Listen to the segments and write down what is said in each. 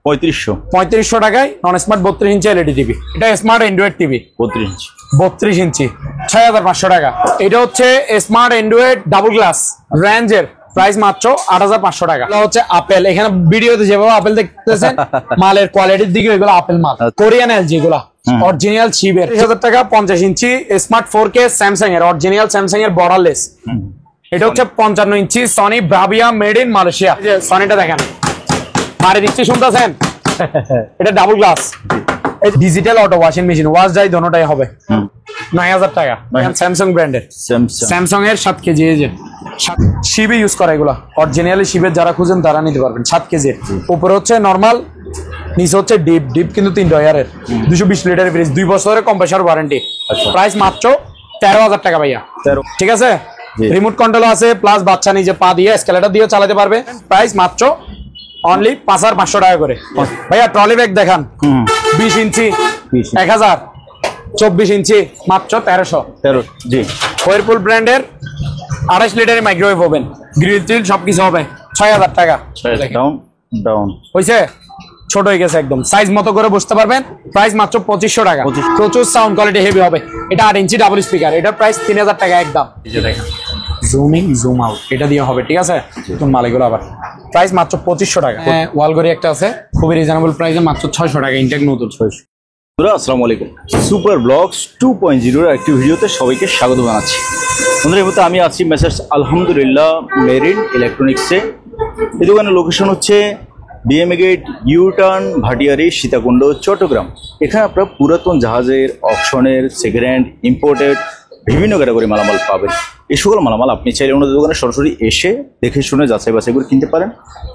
3500 টাকায় নন smart 32 inch LED TV. এটা smart Android TV 32 ইঞ্চি 6500 টাকা। এটা হচ্ছে স্মার্ট অ্যান্ড্রয়েড ডাবল গ্লাস রেঞ্জের প্রাইস মাত্র 8500 টাকা। এটা হচ্ছে আপেল, এখানে ভিডিওতে যেভাবে আপেল দেখতেছেন মালের কোয়ালিটির দিকে এগুলো আপেল মাল, কোরিয়ান এলজি এগুলা অরিজিনাল চিপের। 3000 টাকা 50 ইঞ্চি স্মার্ট 4K স্যামসাং এর অরিজিনাল স্যামসাং এর বর্ডারলেস। এটা হচ্ছে 55 ইঞ্চি Sony Bravia made in Malaysia. সনিটা দেখেন মারি দিচ্ছি, শুনতেছেন? এটা double glass digital auto washing machine, wash dry দোনোটাই হবে 9000 টাকা। স্যামসাং ব্র্যান্ডের, স্যামসাং এর 7 কেজি শিবে ইউজ করা এগুলা অরিজিনালি শিবের, যারা খুঁজেন তারা নিতে পারবেন। 7 কেজির উপরে হচ্ছে নরমাল, নিচে হচ্ছে ডিপ। ডিপ কিন্তু 3 ডয়ারের 220 লিটারের ফ্রিজ, 2 বছরের কম্প্রেসার ওয়ারেন্টি। প্রাইস মাত্র 13000 টাকা ভাইয়া, ঠিক আছে? রিমোট কন্ট্রোল আছে, প্লাস বাচ্চা নিজে পা দিয়ে এসকেলেটর দিয়ে চালাতে পারবে। প্রাইস মাত্র অনলি 5500 টাকা করে। ভাইয়া ট্রলি ব্যাগ দেখান, 20 ইঞ্চি 1000, 24 ইঞ্চি মাত্র 1300। জি, ওয়ারপুল ব্র্যান্ডের 28 লিটারের মাইক্রোওয়েভ ওভেন, গ্রিল টিল সবকিছু হবে 6000 টাকা। ডাউন হইছে, ছোট হয়ে গেছে একদম, সাইজ মতো করে বসতে পারবেন। প্রাইস মাত্র 2500 টাকা। প্রচুর সাউন্ড কোয়ালিটি হেভি হবে। এটা 8 ইঞ্চি ডাবল স্পিকার, এটার প্রাইস 3000 টাকা একদম। জুম ইন জুম আউট এটা দিয়ে হবে, ঠিক আছে? নতুন মাল এগুলো আবার প্রাইস মাত্র 2500 টাকা। ওয়াল ঘড়ি একটা আছে খুবই রিজনেবল প্রাইসে মাত্র 600 টাকা, ইনটেক নতুন 600। আসসালামু আলাইকুম, সুপার ব্লগস 2.0 এর একটি ভিডিওতে সবাইকে স্বাগত জানাচ্ছি। বন্ধুরা, এই মুহূর্তে আমি আছি মেসার্স আলহামদুলিল্লাহ মেরিন ইলেকট্রনিক্সে। এই দোকানের লোকেশন হচ্ছে BMA gate, U turn, Bhatiari, Sitakunda, Chattogram. এখানে আপনারা পুরাতন জাহাজের, অকশনের, সেকেন্ড হ্যান্ড, ইম্পোর্টেড বিভিন্ন ক্যাটাগরি মালামাল পাবেন। এই সকল মালামাল আপনি চাইলে ওনাদের দোকানে সরাসরি এসে দেখে শুনে যাচাই বাছাই করে কিনতে পারেন,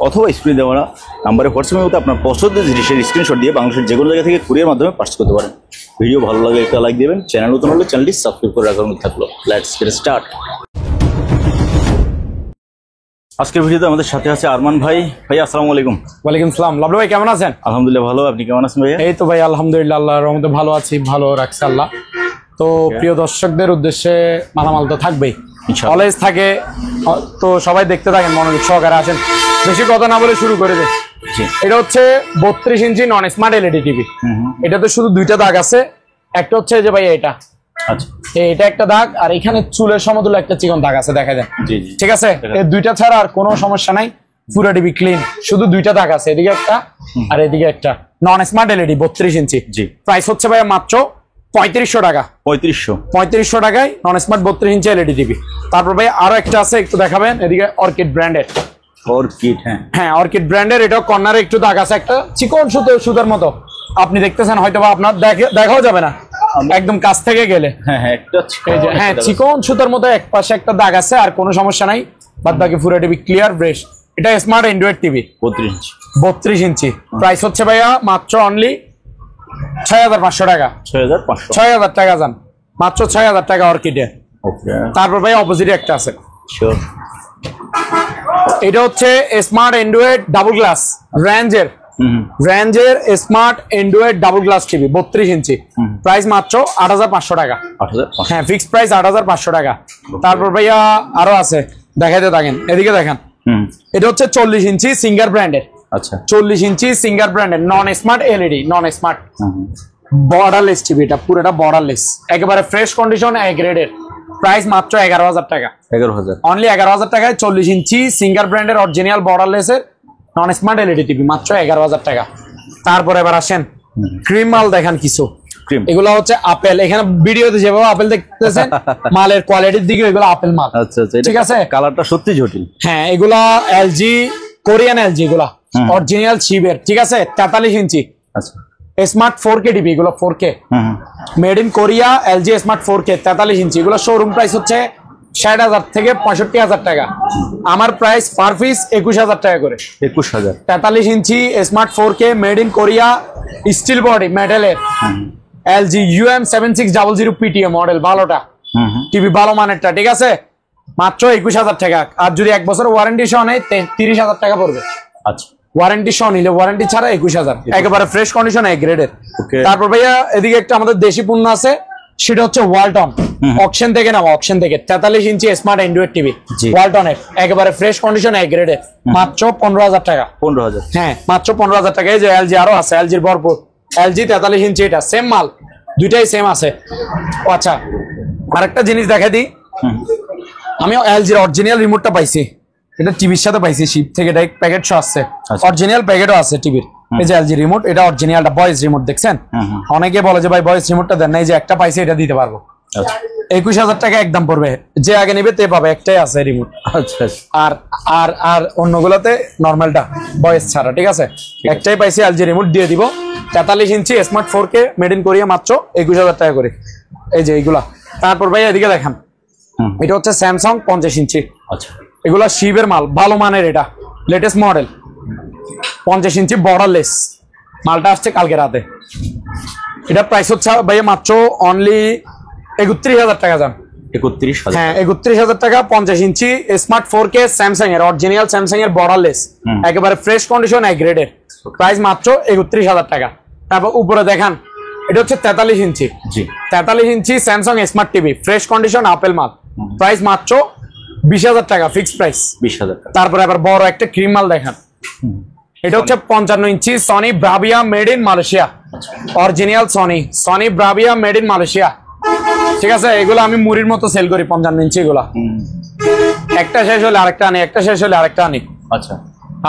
অথবা স্ক্রিনে দেওয়া নাম্বারে হোয়াটসঅ্যাপের মধ্যে আপনার পছন্দের জিনিসের স্ক্রিনশট দিয়ে বাংলাদেশের যে কোনো জায়গা থেকে কুরিয়ার মাধ্যমে পার্চেস করতে পারেন। ভিডিও ভালো লাগলে একটা লাইক দেবেন, চ্যানেল নতুন হলে চ্যানেলটি সাবস্ক্রাইব করে রাখার মধ্যে থাকলো। Let's get start. আজকের ভিডিওতে আমাদের সাথে আছে আরমান ভাই। ভাই আসসালামু আলাইকুম। ওয়ালাইকুম আসসালাম। লাভলু ভাই কেমন আছেন? আলহামদুলিল্লাহ ভালো, আপনি কেমন আছেন ভাইয়া? এই তো ভাই আলহামদুলিল্লাহ, আল্লাহর রহমতে ভালো আছি, ভালো রাখছে আল্লাহ। তো প্রিয় দর্শকদের উদ্দেশ্যে মালামাল তো থাকবেই, কলেজ থাকে, তো সবাই দেখতে থাকেন, মনোযোগ সহকারে আসেন। বেশি কথা না বলে শুরু করে দেন। এটা হচ্ছে 32 ইঞ্চি নন স্মার্ট এলইডি টিভি। এটাতে শুধু 2টা দাগ আছে। একটা হচ্ছে যে ভাই এটা, আচ্ছা এটা একটা দাগ, আর এখানে চুলের সমতুল্য একটা চিকন দাগ আছে, দেখা যায়? ঠিক আছে, এই 2টা ছাড়া আর কোনো সমস্যা নাই, পুরো টিভি ক্লিন। শুধু 2টা দাগ আছে, এদিকে একটা আর এদিকে একটা। নন স্মার্ট এলইডি 32 ইঞ্চি। প্রাইস হচ্ছে ভাই মাত্র 3500 টাকা। 3500 টাকায় নন স্মার্ট 32 ইঞ্চি এলইডি টিভি। তারপর ভাই আরো একটা আছে, একটু দেখাবেন? এদিকে অর্কিড ব্র্যান্ডের, অর্কিড, হ্যাঁ অর্কিড ব্র্যান্ডের। এটা কর্নারে একটু দাগ আছে, একটা চিকন সুতার মতো আপনি দেখতেছেন, হয়তো বা আপনার দেখাও যাবে না একদম কাছ থেকে গেলে। হ্যাঁ চিকন সুতার মতো এক পাশে একটা দাগ আছে, আর কোনো সমস্যা নাই, বাদ বাকি পুরো টিভি ক্লিয়ার ফ্রেশ। এটা স্মার্ট অ্যান্ড্রয়েড টিভি 32 ইঞ্চি। প্রাইস হচ্ছে ভাইয়া মাত্র অনলি 6500 টাকা। 6000 টাকা যান, মাত্র 6000 টাকা অর্কিডে। তারপর ভাই অপোজিটে একটা আছে, এটা হচ্ছে স্মার্ট অ্যান্ড্রয়েড ডাবল গ্লাস রেঞ্জের smart android double glass TV 32 ইঞ্চি। প্রাইস মাত্র 8500 টাকা। হ্যাঁ ফিক্সড প্রাইস 8500 টাকা। তারপর ভাইয়া আরো আছে, দেখাইতে থাকেন, এদিকে দেখেন। এটা হচ্ছে 40 ইঞ্চি সিঙ্গার ব্র্যান্ডের। আচ্ছা 40 ইঞ্চি সিঙ্গার ব্র্যান্ডের নন স্মার্ট এলইডি, নন স্মার্ট বর্ডারলেস টিভি। এটা পুরোটা বর্ডারলেস, একেবারে ফ্রেশ কন্ডিশন, এ গ্রেডের। প্রাইস মাত্র 11000 টাকা। 11000 অনলি 11000 টাকায় 40 ইঞ্চি সিঙ্গার ব্র্যান্ডের অরিজিনাল বর্ডারলেসের নন স্মার্ট এলইডি টিভি মাত্র 11000 টাকা। তারপর এবার আসেন ক্রিম মাল দেখান কিছু। এগুলো হচ্ছে আপেল, এখানে ভিডিওতে যেভাবে আপেল দেখতেছেন মালের কোয়ালিটির দিকে এগুলো আপেল মাল। আচ্ছা আচ্ছা, ঠিক আছে, কালারটা সত্যি জটিল। হ্যাঁ এগুলা এলজি, কোরিয়ান এলজি, এগুলা অরিজিনাল চিপের, ঠিক আছে? 43 ইঞ্চি। আচ্ছা স্মার্ট 4K টিভি, এগুলো 4K made in Korea, LG smart 4K 43 ইঞ্চি। এগুলো শোরুম প্রাইস হচ্ছে 60,000 থেকে 65,000 টাকা। আমার প্রাইস পার পিস 21000 টাকা করে। 21000 43 ইঞ্চি smart 4K made in Korea, steel body মেটালের, এলজি UM7600 PTA মডেল, ভালোটা টিভি, ভালো মানেরটা, ঠিক আছে? মাত্র 21000 টাকা। আর যদি 1 বছর ওয়ারেন্টি সহ নেয় 30,000 টাকা পড়বে। আচ্ছা ওয়ারেন্টি সহ নিলে, ওয়ারেন্টি ছাড়া 21000, একেবারে ফ্রেশ কন্ডিশন, এ গ্রেডের। তারপর ভাইয়া এদিকে একটা আমাদের দেশি পণ্য আছে, সেটা হচ্ছে ওয়ালটন অকশন থেকে নাও, অকশন থেকে 43 ইঞ্চি স্মার্ট অ্যান্ড্রয়েড টিভি জি। ওয়ালটনের, একেবারে ফ্রেশ কন্ডিশন, এক গ্রেডের, মাত্র 15,000 টাকা। 15,000। হ্যাঁ, মাত্র 15,000 টাকা। এই যে এলজি আরো আছে, এলজির ভরপুর, এলজি 43 ইঞ্চি, এটা সেম মাল, দুইটাই সেম আছে। ও আচ্ছা, আরেকটা জিনিস দেখা দিই, আমি এলজির অরিজিনাল রিমোটটা পাইছি, এটা টিভির সাথে পাইছি শিপ থেকে, ডাইরেক্ট প্যাকেট সহ আসছে, আচ্ছা। অরিজিনাল প্যাকেটও আছে টিভির। এই যে এলজি রিমোট, এটা অরিজিনালটা ভয়েস রিমোট, দেখছেন? অনেকে বলে যে ভাই ভয়েস রিমোটটা দেন না, এই যে একটা পাইছি, এটা দিতে পারবো। আচ্ছা 21,000 টাকা একদম পড়বে, যে আগে নেবে তে পাবে, একটাই আছে রিমোট। আচ্ছা আর আর আর অন্যগুলোতে নর্মালটা ভয়েস ছাড়া, ঠিক আছে? একটাই পাইছি এলজি রিমোট, দিয়ে দিব। 43 ইঞ্চি smart 4K made in Korea, মাত্র 21,000 টাকা করে। এই যে এইগুলা। তারপর ভাই এদিকে দেখান, এটা হচ্ছে স্যামসাং 50 ইঞ্চি, আচ্ছা এগুলা শিবের মাল, ভালো মানের, এটা লেটেস্ট মডেল, 50 ইঞ্চি বর্ডারলেস, মালটা আসছে কালকে রাতে। এটা প্রাইস হচ্ছে ভাইয়া মাত্র অনলি 31,000 টাকা। যান 31,000। হ্যাঁ, 31,000 টাকা, 50 ইঞ্চি স্মার্ট 4K স্যামসাং এর, অরিজিনাল স্যামসাং এর বর্ডারলেস, একেবারে ফ্রেশ কন্ডিশন, এক গ্রেডের, প্রাইস মাত্র 31,000 টাকা। তারপর উপরে দেখান, এটা হচ্ছে 43 ইঞ্চি, জি 43 ইঞ্চি Samsung smart TV, fresh condition, আপেল মাল, প্রাইস মাত্র 20,000 টাকা, ফিক্সড প্রাইস। 20,000 টাকা। তারপরে আবার বড় একটা ক্রিম মাল দেখান, এটা হচ্ছে 55 ইঞ্চি Sony Bravia made in Malaysia, original Sony Bravia made in Malaysia, ঠিক আছে? এগুলো আমি মুড়ির মতো সেল করি, 55 ইঞ্চি এগুলা, একটা শেষ হলে আরেকটা আনি, একটা শেষ হলে আরেকটা আনি। আচ্ছা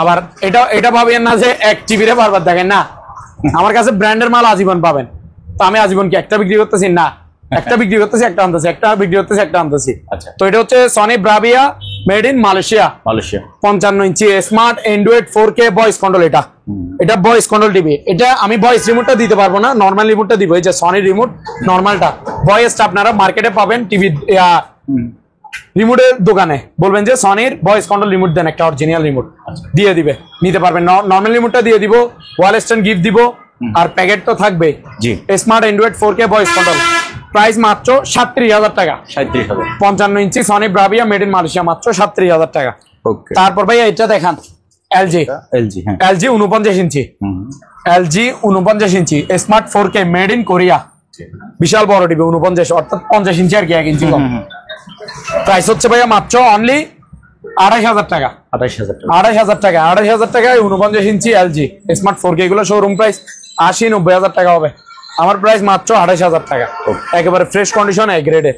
আবার এটা ভাবেন না যে এক টিভিরে বারবার দেখেন না, আমার কাছে ব্র্যান্ডের মাল আজীবন পাবেন। তো আমি আজীবন কি একটা বিক্রি করতেছি না, একটা বিক্রি করতেছি, একটা আনতেছি, একটা বিক্রি করতেছি, একটা আনতেছি। আচ্ছা। তো এটা হচ্ছে Sony Bravia made in Malaysia, 55 inch smart android 4K voice control, এটা ভয়েস কন্ট্রোল টিভি। এটা আমি ভয়েস রিমোটটা দিতে পারবো না, নর্মাল রিমোটটা দিব। এই যে সনি রিমোট নর্মালটা, ভয়েসটা আপনারা মার্কেটে পাবেন টিভি রিমোটের দোকানে, বলবেন যে সনির ভয়েস কন্ট্রোল রিমোট দেন, একটা অরিজিনাল রিমোট দিয়ে দিবে, নিতে পারবেন। নর্মাল রিমোটটা দিয়ে দিব, ওয়াল স্ট্যান্ড গিফট দিব, আর প্যাকেট তো থাকবে। জি smart android 4K voice control, price মাত্র 37,000 টাকা। 37,000। 55 ইঞ্চি Sony Bravia made in Malaysia, মাত্র 37,000 টাকা। ওকে। তারপর ভাই এটা দেখান, এলজি, হ্যাঁ এলজি 49 ইঞ্চি, এলজি 49 ইঞ্চি smart 4K made in Korea, বিশাল বড় টিভি, 49 অর্থাৎ 50 ইঞ্চি আর কি, 1 ইঞ্চি কম। প্রাইস হচ্ছে ভাইয়া মাত্র অনলি 28,000 টাকা। 28,000 টাকা। 28,000 টাকা, 28,000 টাকায় 49 ইঞ্চি এলজি স্মার্ট 4K, এগুলো শোরুম প্রাইস 80-90,000 টাকা হবে, আমার প্রাইস মাত্র 28,000 টাকা, একেবারে ফ্রেশ কন্ডিশন, এক গ্রেডে,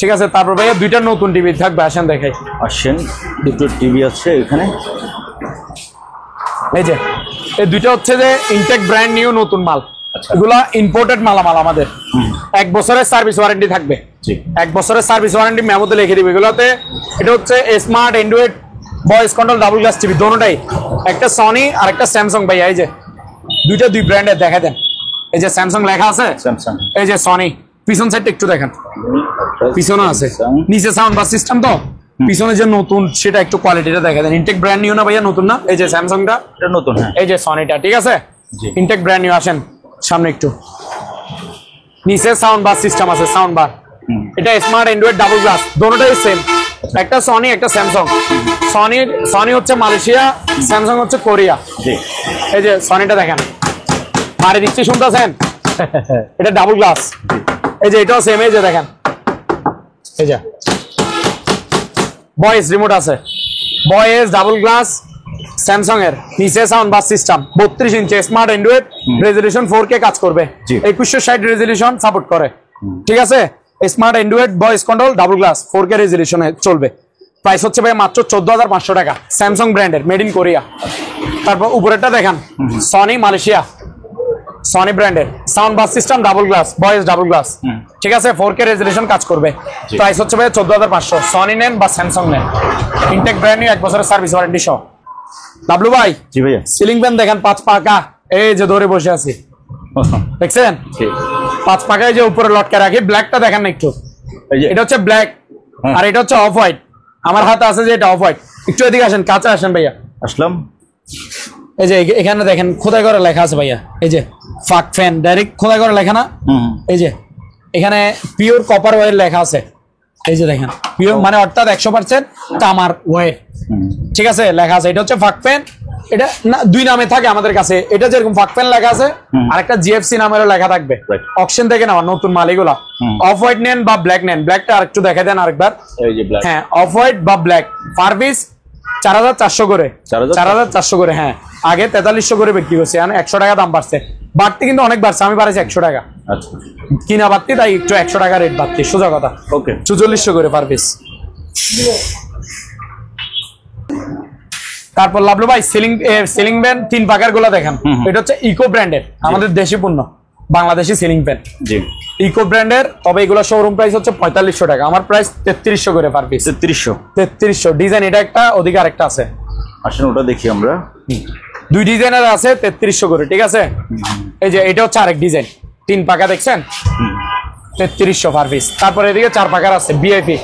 ঠিক আছে? তারপর ভাইয়া দুইটা নতুন টিভি থাকবে, আসেন দেখাই। আসেন, দুটো টিভি আছে এখানে। এই যে এই দুইটা হচ্ছে যে ইনটেক ব্র্যান্ড নিউ নতুন মাল, এগুলা ইম্পোর্টেড মালামাল আমাদের, 1 বছরের সার্ভিস ওয়ারেন্টি থাকবে। 1 বছরের সার্ভিস ওয়ারেন্টি মেমোতে লিখে দিবে এগুলোতে। এটা হচ্ছে smart android voice control double glass TV, দোনোটাই, একটা সনি আর একটা স্যামসাং। ভাইয়া এই যে দুইটা দুই ব্র্যান্ডের দেখা দেন, এই যে স্যামসাং লেখা আছে, স্যামসাং, এই যে সনি, পিছন সাইডটা একটু দেখেন, পিছনে আছে, নিচে সাউন্ড বাস সিস্টেম, তো পিছনে যে নতুন সেটা একটু কোয়ালিটিটা দেখা দেন। ইনটেক ব্র্যান্ড নিউ না ভাইয়া, নতুন না? এই যে স্যামসাংটা, এটা নতুন, হ্যাঁ। এই যে সনিটা, ঠিক আছে? Intact brand new. আসেন সামনে একটু, নিচে সাউন্ড বার সিস্টেম আছে, সাউন্ড বার। এটা স্মার্ট অ্যান্ড্রয়েড ডাবল গ্লাস, দোনোটাই সেম, একটা সনি একটা স্যামসাং। সনি হচ্ছে মালয়েশিয়া, স্যামসাং হচ্ছে কোরিয়া। এই যে সনিটা দেখেন, মারি দিচ্ছি, শুনতেছেন? এটা ডাবল গ্লাস। এই যে এটাও সেম, এই যে দেখেন, এই যে ভয়েস রিমোট আছে, ভয়েস ডাবল গ্লাস স্যামসাং এর, নিচে সাউন্ড বাস সিস্টেম, 32 ইঞ্চি স্মার্ট অ্যান্ড্রয়েড, রেজলিউশন 4K কাজ করবে, 2160 রেজলিউশন সাপোর্ট করে, ঠিক আছে? Smart android voice control double glass 4K রেজলিউশনে চলবে। প্রাইস হচ্ছে ভাই মাত্র 14,500 টাকা, স্যামসাং ব্র্যান্ডের, মেড ইন কোরিয়া। তারপর উপরেরটা দেখান, সনি মালয়েশিয়া, সনি ব্র্যান্ডের, সাউন্ড বাস system double glass, voice double glass, ঠিক আছে? 4K রেজলিউশন কাজ করবে। প্রাইস হচ্ছে ভাই 14,500। সনি নেন বা স্যামসাং নেন, ইনটেক ব্র্যান্ড নিউ, 1 বছরের সার্ভিস ওয়ারেন্টি সহ। ডাবলু ভাই, জি ভাইয়া, সিলিং ফ্যান দেখেন, 5 পাকা, এই যে ধরে বসে আছি, দেখছেন? 5 পাকায় যে উপরে লটকে রাখি, ব্ল্যাকটা দেখেন না একটু, এটা হচ্ছে ব্ল্যাক, আর এটা হচ্ছে অফ হোয়াইট। আমার হাতে আছে যে এটা অফ হোয়াইট। একটু এদিকে আসেন, কাছে আসেন ভাইয়া, আসলাম। এই যে এখানে দেখেন খোদাই করে লেখা আছে ভাইয়া, এই যে ফাক ফ্যান, ডাইরেক্ট খোদাই করে লেখা না, এই যে এখানে পিওর কপার ওয়্যার লেখা আছে, এই যে দেখেন পিওর, মানে অর্থাৎ 100% তামার ওয়্যার, ঠিক আছে? লেখা আছে, এটা হচ্ছে ফাক ফ্যান, এটা না দুই নামে থাকে আমাদের কাছে, এটা যেরকম ফাকফ্যান লেখা আছে আরেকটা জিএফসি নামেরও লেখা থাকবে। অকশন থেকে নেওয়া নতুন মাল এগুলা। অফ হোয়াইট নেন বা ব্ল্যাক নেন, ব্ল্যাকটা আরেকটু দেখাই দেন আরেকবার। এই যে ব্ল্যাক, হ্যাঁ অফ হোয়াইট বা ব্ল্যাক পার পিস 4400 করে, 4400 করে। হ্যাঁ আগে 4300 করে বিক্রি করছে, এখন 100 টাকা দাম বাড়ছে। বাড়তি কিন্তু অনেক বাড়ছে, আমি বাড়াইছি 100 টাকা। আচ্ছা কিনা বাড়তি, তাই একটু 100 টাকা রেট বাড়তি, সোজা কথা। ওকে 4400 করে পার পিস। তারপর লাভলু ভাই সিলিং ফ্যান 3 পাকার গুলা দেখেন। এটা হচ্ছে ইকো ব্র্যান্ডের, আমাদের দেশি পণ্য, বাংলাদেশি সিলিং ফ্যান জি ইকো ব্র্যান্ডের। তবে এগুলো শোরুম প্রাইস হচ্ছে 4500 টাকা, আমার প্রাইস 3300 করে পার পিস। 3300 ডিজাইন, এটা একটা ওদিকে আরেকটা আছে, আসেন ওটা দেখি আমরা। দুই ডিজাইনের আছে 3300 করে, ঠিক আছে। এই যে এটা হচ্ছে আরেক ডিজাইন, 3 পাকা দেখছেন, 3300 পার পিস। তারপরে এদিকে 4 পাকার আছে বিআইপি,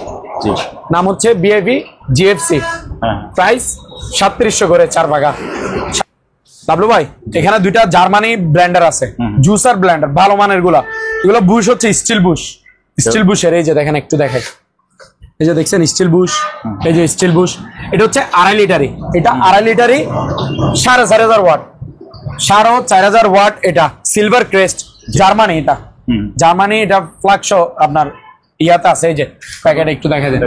জি নাম হচ্ছে বিআইপি জিএফসি, হ্যাঁ প্রাইস 3700 করে 4 পাকা। লাভলু ভাই এখানে দুইটা জার্মানি ব্লেন্ডার আছে, জুসার ব্লেন্ডার, ভালো মানের গুলা। এগুলো বুশ হচ্ছে স্টিল বুশ, স্টিল বুশের। এই যে দেখেন, একটু দেখাই, এই যে দেখছেন স্টিল বুশ, এই যে স্টিল বুশ। এটা হচ্ছে 2.5 লিটারি, এটা 2.5 লিটারি 4500 ওয়াট, 4500 ওয়াট। এটা সিলভার ক্রেস্ট, জার্মানি। এটা জার্মানি, এটা ফ্লাক্সো আপনার ইয়াতে আছে, এই যে প্যাকেট একটু দেখা যায়,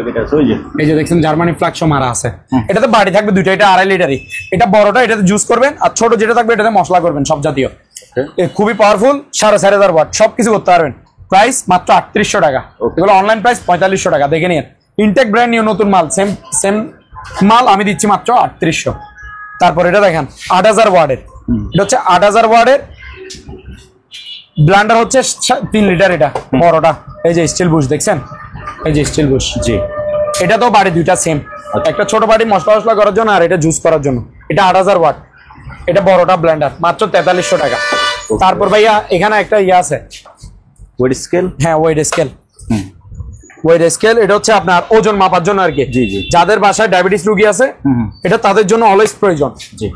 এই যে দেখছেন জার্মানি ফ্লাক্সো মারা আছে। এটাতে বাড়ি থাকবে দুইটা, এটা 2.5 লিটারি। এটা বড়টা, এটাতে জুস করবেন, আর ছোট যেটা থাকবে এটাতে মশলা করবেন সব জাতীয়। খুবই পাওয়ারফুল, 4500 ওয়াট, সবকিছু করতে পারবেন। প্রাইস মাত্র 3800 টাকা। এগুলো অনলাইন প্রাইস 4500 টাকা, দেখে নিন। ইনটেক ব্র্যান্ড নিউ নতুন মাল, সেম মাল আমি দিচ্ছি মাত্র 3800। তারপর এটা দেখেন 8000 ওয়াটের, এটা হচ্ছে 8000 ওয়াটের ব্লেন্ডার, হচ্ছে 3 লিটার। এটা বড়টা, এই যে স্টিল বুশ দেখছেন, এই যে স্টিল বুশ। জি এটা তো বাড়ি দুইটা সেম, একটা ছোট বাড়ি মশলা করার জন্য, আর এটা জুস করার জন্য। এটা 8000 ওয়াট, এটা বড়টা ব্লেন্ডার, মাত্র 4300 টাকা। তারপর ভাইয়া এখানে একটা ইয়ে আছে, ওয়েট স্কেল। হ্যাঁ ওয়েট স্কেল, ওয়েট স্কেল। এটা হচ্ছে আপনার ওজন মাপার জন্য আর কি। জি জি, যাদের বাসায় ডায়াবেটিস রোগী আছে, এটা তাদের জন্য অলওয়েজ প্রয়োজন। জি,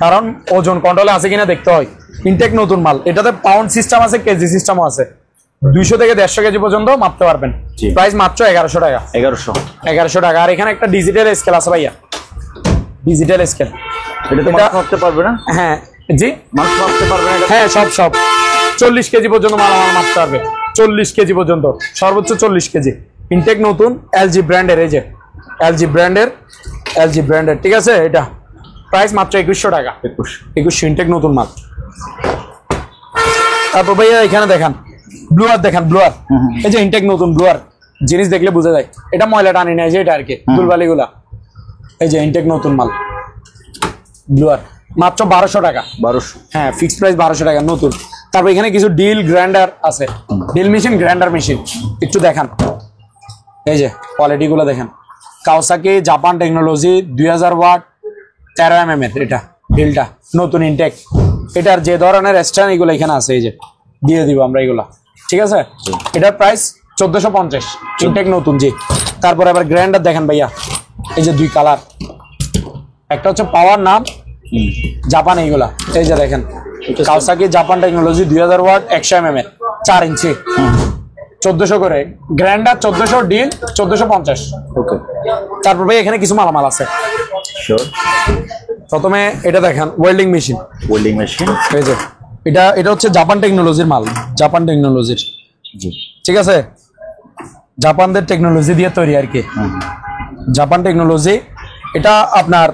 কারণ ওজন কন্ট্রোলে আছে কিনা দেখতে হয়। ইনটেক নতুন মাল, এটাতে পাউন্ড সিস্টেম আছে, কেজি সিস্টেমও আছে। 200 থেকে 150 কেজি পর্যন্ত মাপতে পারবেন। প্রাইস মাত্র 1100 টাকা। 1100 টাকা। আর এখানে একটা ডিজিটাল স্কেল আছে ভাইয়া, ডিজিটাল স্কেল। এটা তো মানুষ মাপতে পারবে না? হ্যাঁ জি, মানুষ মাপতে পারবে না? হ্যাঁ সব 40 কেজি পর্যন্ত মাল মাপতে পারবে, 40 কেজি পর্যন্ত, সর্বোচ্চ 40 কেজি। ইনটেক নতুন, এলজি ব্র্যান্ডের, এই যে এলজি ব্র্যান্ডের, ঠিক আছে। এটা প্রাইস মাত্র 2100 টাকা। 2100 ইনটেক নতুন মাল। তারপর ভাইয়া এখানে দেখেন ব্লুয়ার, দেখেন ব্লুয়ার, এই যে ইনটেক নতুন ব্লুয়ার, জিনিস দেখলে বোঝা যায় এটা ময়লা টানি নেয়, যে এটা আর কি দুলবালি গুলা। এই যে ইনটেক নতুন মাল ব্লুয়ার, মাত্র 1200 টাকা। 1200, হ্যাঁ ফিক্সড প্রাইস 1200 টাকা নতুন। তারপর এখানে কিছু ডিল গ্রাইন্ডার আছে, ডিল মেশিন, গ্রাইন্ডার মেশিন, একটু দেখান। এই যে কোয়ালিটি গুলো দেখেন, কাওসাকি জাপান টেকনোলজি 2000 ওয়াট 13 mm এর, এটা ডিলটা নতুন ইনটেক। এটার যে ধরনের স্ট্যান্ড এগুলো এখানে আছে, এই যে দিয়ে দিব আমরা এগুলা, ঠিক আছে। এটার প্রাইস 1450, ইনটেক নতুন। জি। তারপর আবার গ্রাইন্ডার দেখেন ভাইয়া, এই যে 2 কালার, একটা হচ্ছে পাওয়ার, নাম জাপান, এইগুলা এই যে দেখেন কাওসাকি জাপান টেকনোলজি 2000 ওয়াট 100 mm এর, 4 ইঞ্চি, 1400 করে গ্রাইন্ডার, 1400, ডিল 1450। ওকে। তারপর ভাই এখানে কিছু মালামাল আছে। শিওর। প্রথমে এটা দেখেন ওয়েল্ডিং মেশিন, এই যে এটা হচ্ছে জাপান টেকনোলজির মাল, জাপান টেকনোলজির। জি, ঠিক আছে, জাপানদের টেকনোলজি দিয়ে তৈরি আর কি, জাপান টেকনোলজি। এটা আপনার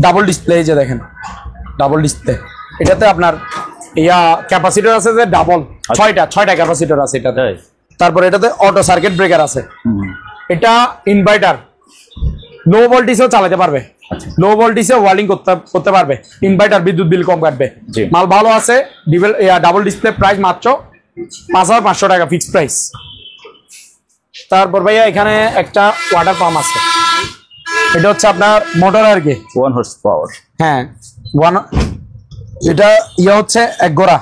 ডাবল ডিসপ্লে, এই যে দেখেন ডাবল ডিসপ্লে। এটাতে আপনার ইয়া ক্যাপাসিটর আছে যে ডাবল, 6টা ক্যাপাসিটর আছে এটাতে। তারপর এটাতে অটো সার্কিট ব্রেকার আছে। এটা ইনভার্টার, লো ভোল্টেজেও চালাতে পারবে, লো ভোল্টেজে ওয়ার্ডিং করতে পারবে। ইনভার্টার, বিদ্যুৎ বিল কম কাটবে। মাল ভালো আছে। ডাবল ডিসপ্লে, প্রাইস মাত্র 5500 টাকা ফিক্সড প্রাইস। তারপর ভাইয়া এখানে একটা ওয়াটার পাম্প আছে, এটা হচ্ছে আপনার মোটর আর কি, 1 হর্স পাওয়ার। হ্যাঁ এটা ইয়ে হচ্ছে 1 গোড়া,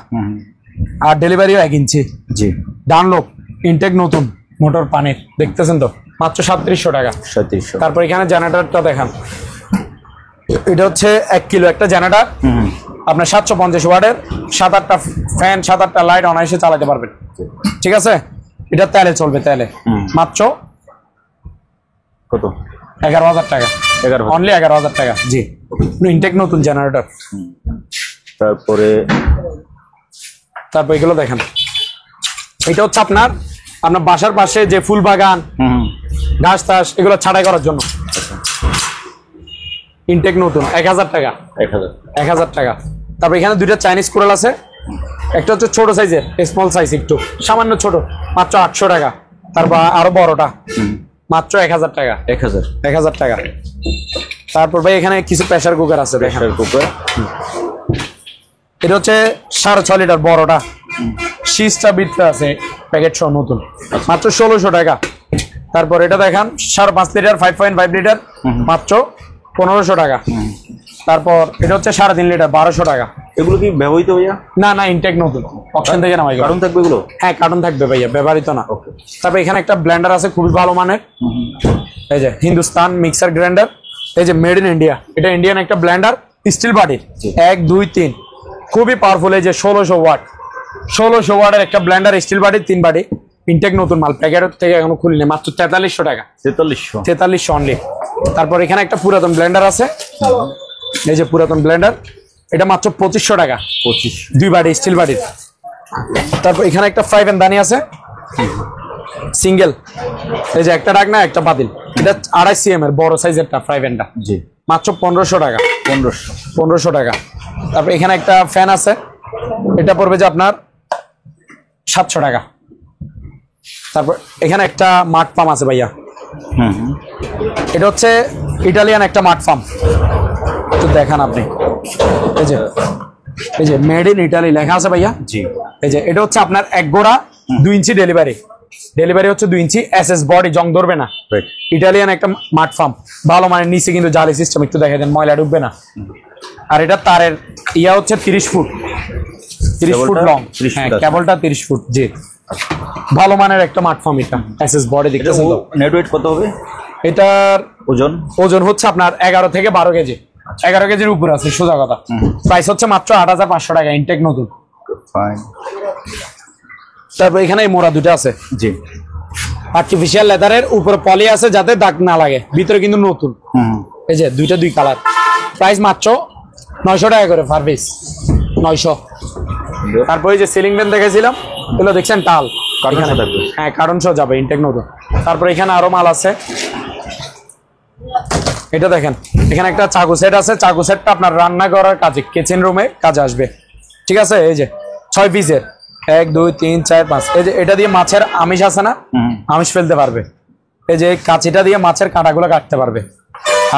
আর ডেলিভারিও 1 ইঞ্চি। জি, ডানলোপ, ইনটেক নতুন মোটর পানির, দেখতেছেন তো, মাত্র 3700 টাকা। 3700। তারপর এখানে জেনারেটরটা দেখান, এটা হচ্ছে 1 কিলো একটা জেনারেটর, আপনার 750 ওয়াটের, 7-8টা ফ্যান, 7-8টা লাইট অনায়াসে চালাতে পারবেন। ঠিক আছে, এটা তেলে চলবে, তেলে। মাত্র কত? 11000 টাকা। 11,000 অনলি 11,000 টাকা। জি, ইনটেক নতুন জেনারেটর। তারপরে এগুলো দেখেন, এটা হচ্ছে আপনার বাসার পাশে যে ফুল বাগান, ঘাস টাস এগুলো ছাড়াই করার জন্য। ইনটেক নতুন 1,000 টাকা। 1,000 টাকা। তারপর এখানে দুইটা চাইনিজ কোরাল আছে, একটা হচ্ছে ছোট সাইজের, স্মল সাইজ, একটু সামান্য ছোট, মাত্র 800 টাকা। তারপর আরো বড়টা মাত্র 1,000 টাকা। 1,000 টাকা। তারপর ভাই এখানে কিছু প্রেসার কুকার আছে, প্রেসার কুকার। এটা হচ্ছে 6.5 লিটার বড়টা, শীষটা বিটটা আছে প্যাকেট সহ নতুন, মাত্র 1,600 টাকা। তারপর এটা দেখান 5.5 লিটার 5.5 লিটার, মাত্র 1,500 টাকা। তারপর এটা হচ্ছে 3.5 লিটার 1,200 টাকা। এগুলো কি ব্যবহৃত ভাইয়া? না, ইনটেক নতুন, অপশন থেকে নামাই। কার্টুন থাকবে এগুলো? হ্যাঁ, কার্টুন থাকবে ভাইয়া, ব্যবহৃত না। তারপর এখানে একটা ব্লেন্ডার আছে খুবই ভালো মানের, এই যে হিন্দুস্তান মিক্সার গ্রাইন্ডার, এই যে মেড ইন ইন্ডিয়া। এটা ইন্ডিয়ান একটা ব্লেন্ডার, স্টিল বাটির, 1 2 3, খুবই পাওয়ারফুল। এই যে 1600 ওয়াটের একটা ব্লেন্ডার, স্টিল বাটির, 3 বাটি, ইনটেক নতুন মাল, প্যাকেট থেকে এখনো খুলিনি, মাত্র 4300 টাকা। 4300 অনলি। তারপর এখানে একটা পুরাতন ব্লেন্ডার আছে, এই যে পুরাতন ব্লেন্ডার, এটা মাত্র 2500 টাকা, 2 বাটি, স্টিল বাটির। তারপর এখানে একটা ফ্রাই প্যান দানি আছে সিঙ্গেল, এই যে একটা ডাকনা একটা পাতিল, এটা 2.5 cm এর বড় সাইজেরটা ফ্রাই প্যানটা, জি, মাত্র 1500 টাকা। 1500 টাকা। তারপর এখানে একটা ফ্যান আছে, এটা পড়বে যে আপনার 700 টাকা। তারপর এখানে একটা মাঠ পাম্প আছে ভাইয়া, এটা হচ্ছে ইটালিয়ান একটা মাঠ পাম্প, একটু দেখান আপনি। এই যে মেড ইন ইটালি লেখা আছে ভাইয়া, জি। এই যে এটা হচ্ছে আপনার 1 গোড়া 2 ইঞ্চি ডেলিভারি হচ্ছে 2 ইঞ্চি, এসএস বডি, জং ধরবে না, ইটালিয়ান একটা মাঠ পাম্প, ভালো মানে। নিচে কিন্তু জালি সিস্টেম, একটু দেখে দেন, ময়লা ঢুকবে না। আর এটা তারের ইয়া হচ্ছে 30 ফুট লং, হ্যাঁ, কেবলটা 30 ফুট, জি, ভালো মানের একটা মাঠ পাম্প। এটা এসএস বডি দেখতেছেন তো। নেট ওয়েট কত হবে এটার? ওজন হচ্ছে আপনার 11 থেকে 12 কেজি, 11 কেজির উপর আছে সোজা কথা। প্রাইস হচ্ছে মাত্র 8,500 টাকা, ইনটেক নতুন। তারপর এখানে এই মোড়া দুটো আছে, জি, আর্টিফিশিয়াল লেদারের, উপরে পলি আছে যাতে দাগ না লাগে, ভিতরে কিন্তু নতুন। এই যে দুইটা 2 কালার, প্রাইস মাত্র 900 টাকা করে পার পিস, 900। তারপর এই যে সিলিং ফ্যান দেখেছিলাম, এগুলো দেখছেন টাল, হ্যাঁ, কারণ সহ যাবে, ইনটেক নতুন। তারপর এখানে আরো মাল আছে, এটা দেখেন, এখানে একটা চাকু সেট আছে, চাকু সেটটা আপনার রান্না করার কাজে, কিচেন রুমে কাজে আসবে, ঠিক আছে। এই যে 6 পিসের, 1 2 3 4 5, এই যে এটা দিয়ে মাছের আমিষ আছে না, আমিষ ফেলতে পারবে। এই যে কাঁচিটা দিয়ে মাছের কাঁটাগুলো কাটতে পারবে,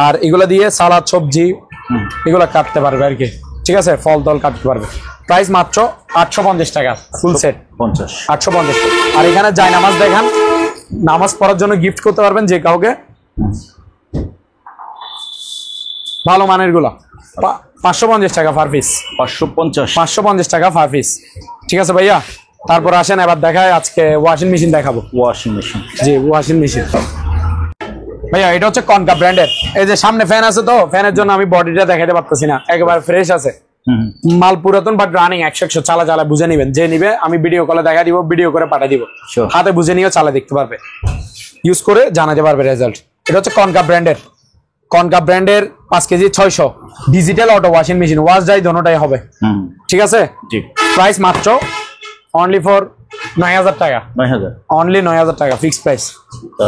আর এগুলো দিয়ে সালাদ সবজি এগুলো কাটতে পারবে আর কি, ঠিক আছে, ফল টল কাটতে পারবে। প্রাইস মাত্র 850 টাকা, ফুল সেট 850 টাকা। আর এখানে জায়নামাজ দেখান, নামাজ পড়ার জন্য গিফট করতে পারবেন যে কাউকে, ভালো মানের গুলো, 550 টাকা পার পিস, 550 টাকা পার পিস, ঠিক আছে ভাইয়া। তারপর আসেন এবার দেখায়, আজকে ওয়াশিং মেশিন দেখাবো। জি, ওয়াশিং মেশিন ভাইয়া, এটা হচ্ছে কনকা ব্র্যান্ডের। এই যে সামনে ফ্যান আছে, তো ফ্যানের জন্য আমি বডিটা দেখাতে পারতেছি না, একেবারে ফ্রেশ আছে মাল, পুরাতন বাট রানিং, 100 চালা বুঝে নিবেন। যে নিবে আমি ভিডিও কলে দেখা দিব, ভিডিও করে পাঠিয়ে দিব, হাতে বুঝে নিয়েও চালা দেখতে পারবে, ইউজ করে জানাতে পারবে রেজাল্ট। এটা হচ্ছে কনকা ব্র্যান্ডের 5 KG 600, digital auto washing machine, wash যাই দোনোটাই হবে, ঠিক আছে। প্রাইস মাত্র অনলি ফর 9,000 টাকা, অনলি 9,000 টাকা ফিক্স প্রাইস।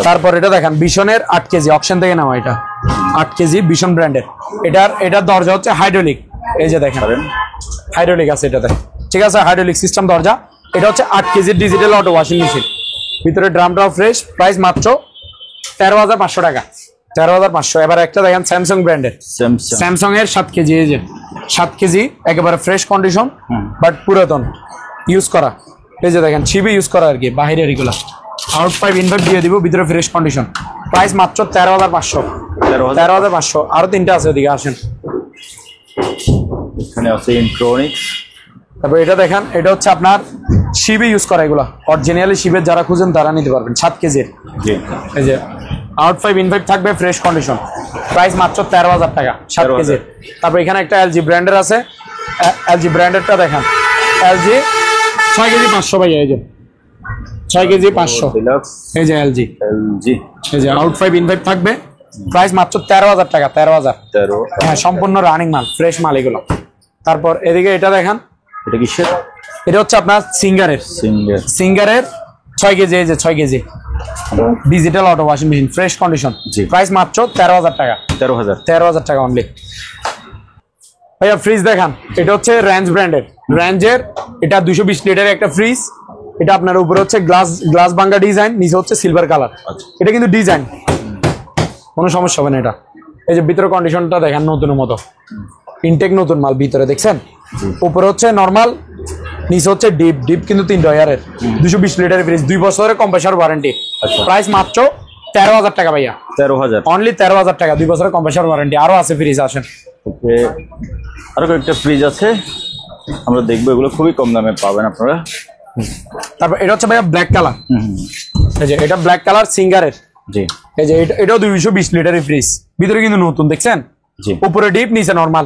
তারপর এটা দেখেন বিশনের 8 কেজি, অকশন থেকে নেওয়া, এটা 8 কেজি বিশন ব্র্যান্ডের। এটার দরজা হচ্ছে হাইড্রোলিক, এই যে দেখেন হাইড্রোলিক আছে এটাতে, ঠিক আছে, হাইড্রোলিক সিস্টেম দরজা। এটা হচ্ছে 8 কেজির ডিজিটাল অটো ওয়াশিং মেশিন, ভিতরে ড্রামটাও ফ্রেশ। প্রাইস মাত্র 13,500 টাকা, 13,500। এবার একটা দেখেন স্যামসাং ব্র্যান্ডের, স্যামসাং এর 7 কেজি, এই যে 7 কেজি একেবারে ফ্রেশ কন্ডিশন, বাট পুরাতন ইউজ করা। এই যে দেখেন ছিবি ইউজ করা আর কি, বাহিরের এগুলা, আউট পাইপ ইনভাইট দিয়ে দিব, ভিতরে ফ্রেশ কন্ডিশন। প্রাইস মাত্র 13,500, 13,500। আরো 3টা আছে, ওদিকে আসেন। এখানে আছে ইন্ট্রোনিক্স। তারপর এটা দেখেন, এটা হচ্ছে আপনার শিবে ইউজ করা, এগুলা অরিজিনালি শিবের যারা খুঁজেন তারা নিতে পারবেন, 7 কেজির। এই যে আউট পাইপ ইনভাইট থাকবে, ফ্রেশ কন্ডিশন। প্রাইস মাত্র 13,000 টাকা, 7 কেজির। তারপর এখানে একটা এলজি ব্র্যান্ডের আছে, এলজি ব্র্যান্ডেরটা দেখেন, এলজি 6 কেজি 500 ভাইয়া, এই যে 6 কেজি 500, এই যে এলজি, এই যে আউট পাইপ ইনভাইট থাকবে, প্রাইস মাত্র 13,000 টাকা। 13,000। 13। হ্যাঁ, সম্পূর্ণ রানিং মাল, ফ্রেশ মাল এগুলো। তারপর এদিকে এটা দেখেন, এটা কিসের? এটা হচ্ছে আপনার সিঙ্গারের 6 কেজি, এই যে 6 KG digital auto washing machine, fresh condition. Price মাত্র 13,000 টাকা। 13,000 টাকা অনলি। ভাইয়া ফ্রিজ দেখান, এটা হচ্ছে রেঞ্জের এটা 220 লিটারের একটা ফ্রিজ। এটা আপনার উপরে হচ্ছে গ্লাস ভাঙ্গা ডিজাইন, নিচে হচ্ছে সিলভার কালার। এটা কিন্তু ডিজাইন, কোনো সমস্যা হবে না। এটা এই যে ভিতরে কন্ডিশনটা দেখেন, নতুনের মতো, ইনটেক নতুন মাল ভিতরে দেখছেন। উপরে হচ্ছে নরমাল, নিচে হচ্ছে ডিপ কিন্তু 3 ডয়ারের 220 লিটারের ফ্রিজ, 2 বছরের কম্প্রেসার ওয়ারেন্টি। প্রাইস মাত্র 13,000 টাকা ভাইয়া। 13,000 অনলি 13,000 টাকা, 2 বছরের কম্প্রেসার ওয়ারেন্টি। আরো আছে ফ্রিজ, আসেন। ওকে, আরো কয়েকটা ফ্রিজ আছে, আমরা দেখবো। এগুলো খুবই কম দামে পাবেন আপনারা। তারপর এটা হচ্ছে ভাইয়া ব্ল্যাক কালার, এই যে এটা ব্ল্যাক কালার সিঙ্গারের। জি, এই যে এটাও 220 লিটারের ফ্রিজ, ভিতরে কিন্তু নতুন দেখছেন। উপরে ডিপ, নিচে নরমাল,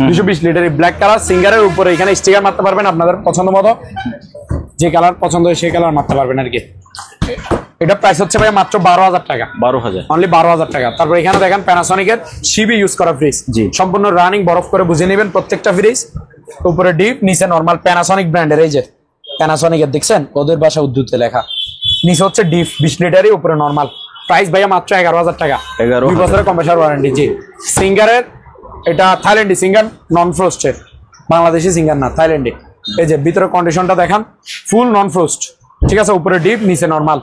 220 লিটারের ব্ল্যাক কালার সিঙ্গারের। উপরে এখানে স্টিকার মারতে পারবেন আপনাদের পছন্দ মতো, যে কালার পছন্দ হয় সেই কালার মারতে পারবেন আর কি। এটা প্রাইস হচ্ছে ভাই মাত্র 12,000 টাকা। 12,000, অনলি 12,000 টাকা। তারপর এখানে দেখেন প্যানাসনিকের সিবি ইউজ করা ফ্রিজ, সম্পূর্ণ রানিং, বরফ করে বুঝে নেবেন প্রত্যেকটা ফ্রিজ। উপরে ডিপ, নিচে নরমাল, প্যানাসনিক ব্র্যান্ডের। এই যে প্যানাসনিকের দেখছেন, ওদের ভাষা উর্দুতে লেখা। নিচে হচ্ছে ডিপ 20 লিটারই, উপরে নরমাল। প্রাইস ভাইয়া মাত্র 11,000 টাকা। 2 বছরের কম্প্রেসার ওয়ারেন্টি। জি, সিঙ্গারের এটা থাইল্যান্ডি সিঙ্গার, নন ফ্রোস্টের, বাংলাদেশি সিঙ্গার না, থাইল্যান্ডি। এই যে ভিতরে কন্ডিশনটা দেখান, ফুল নন ফ্রোস্ট, ঠিক আছে। উপরে ডিপ, নিচে নরমাল,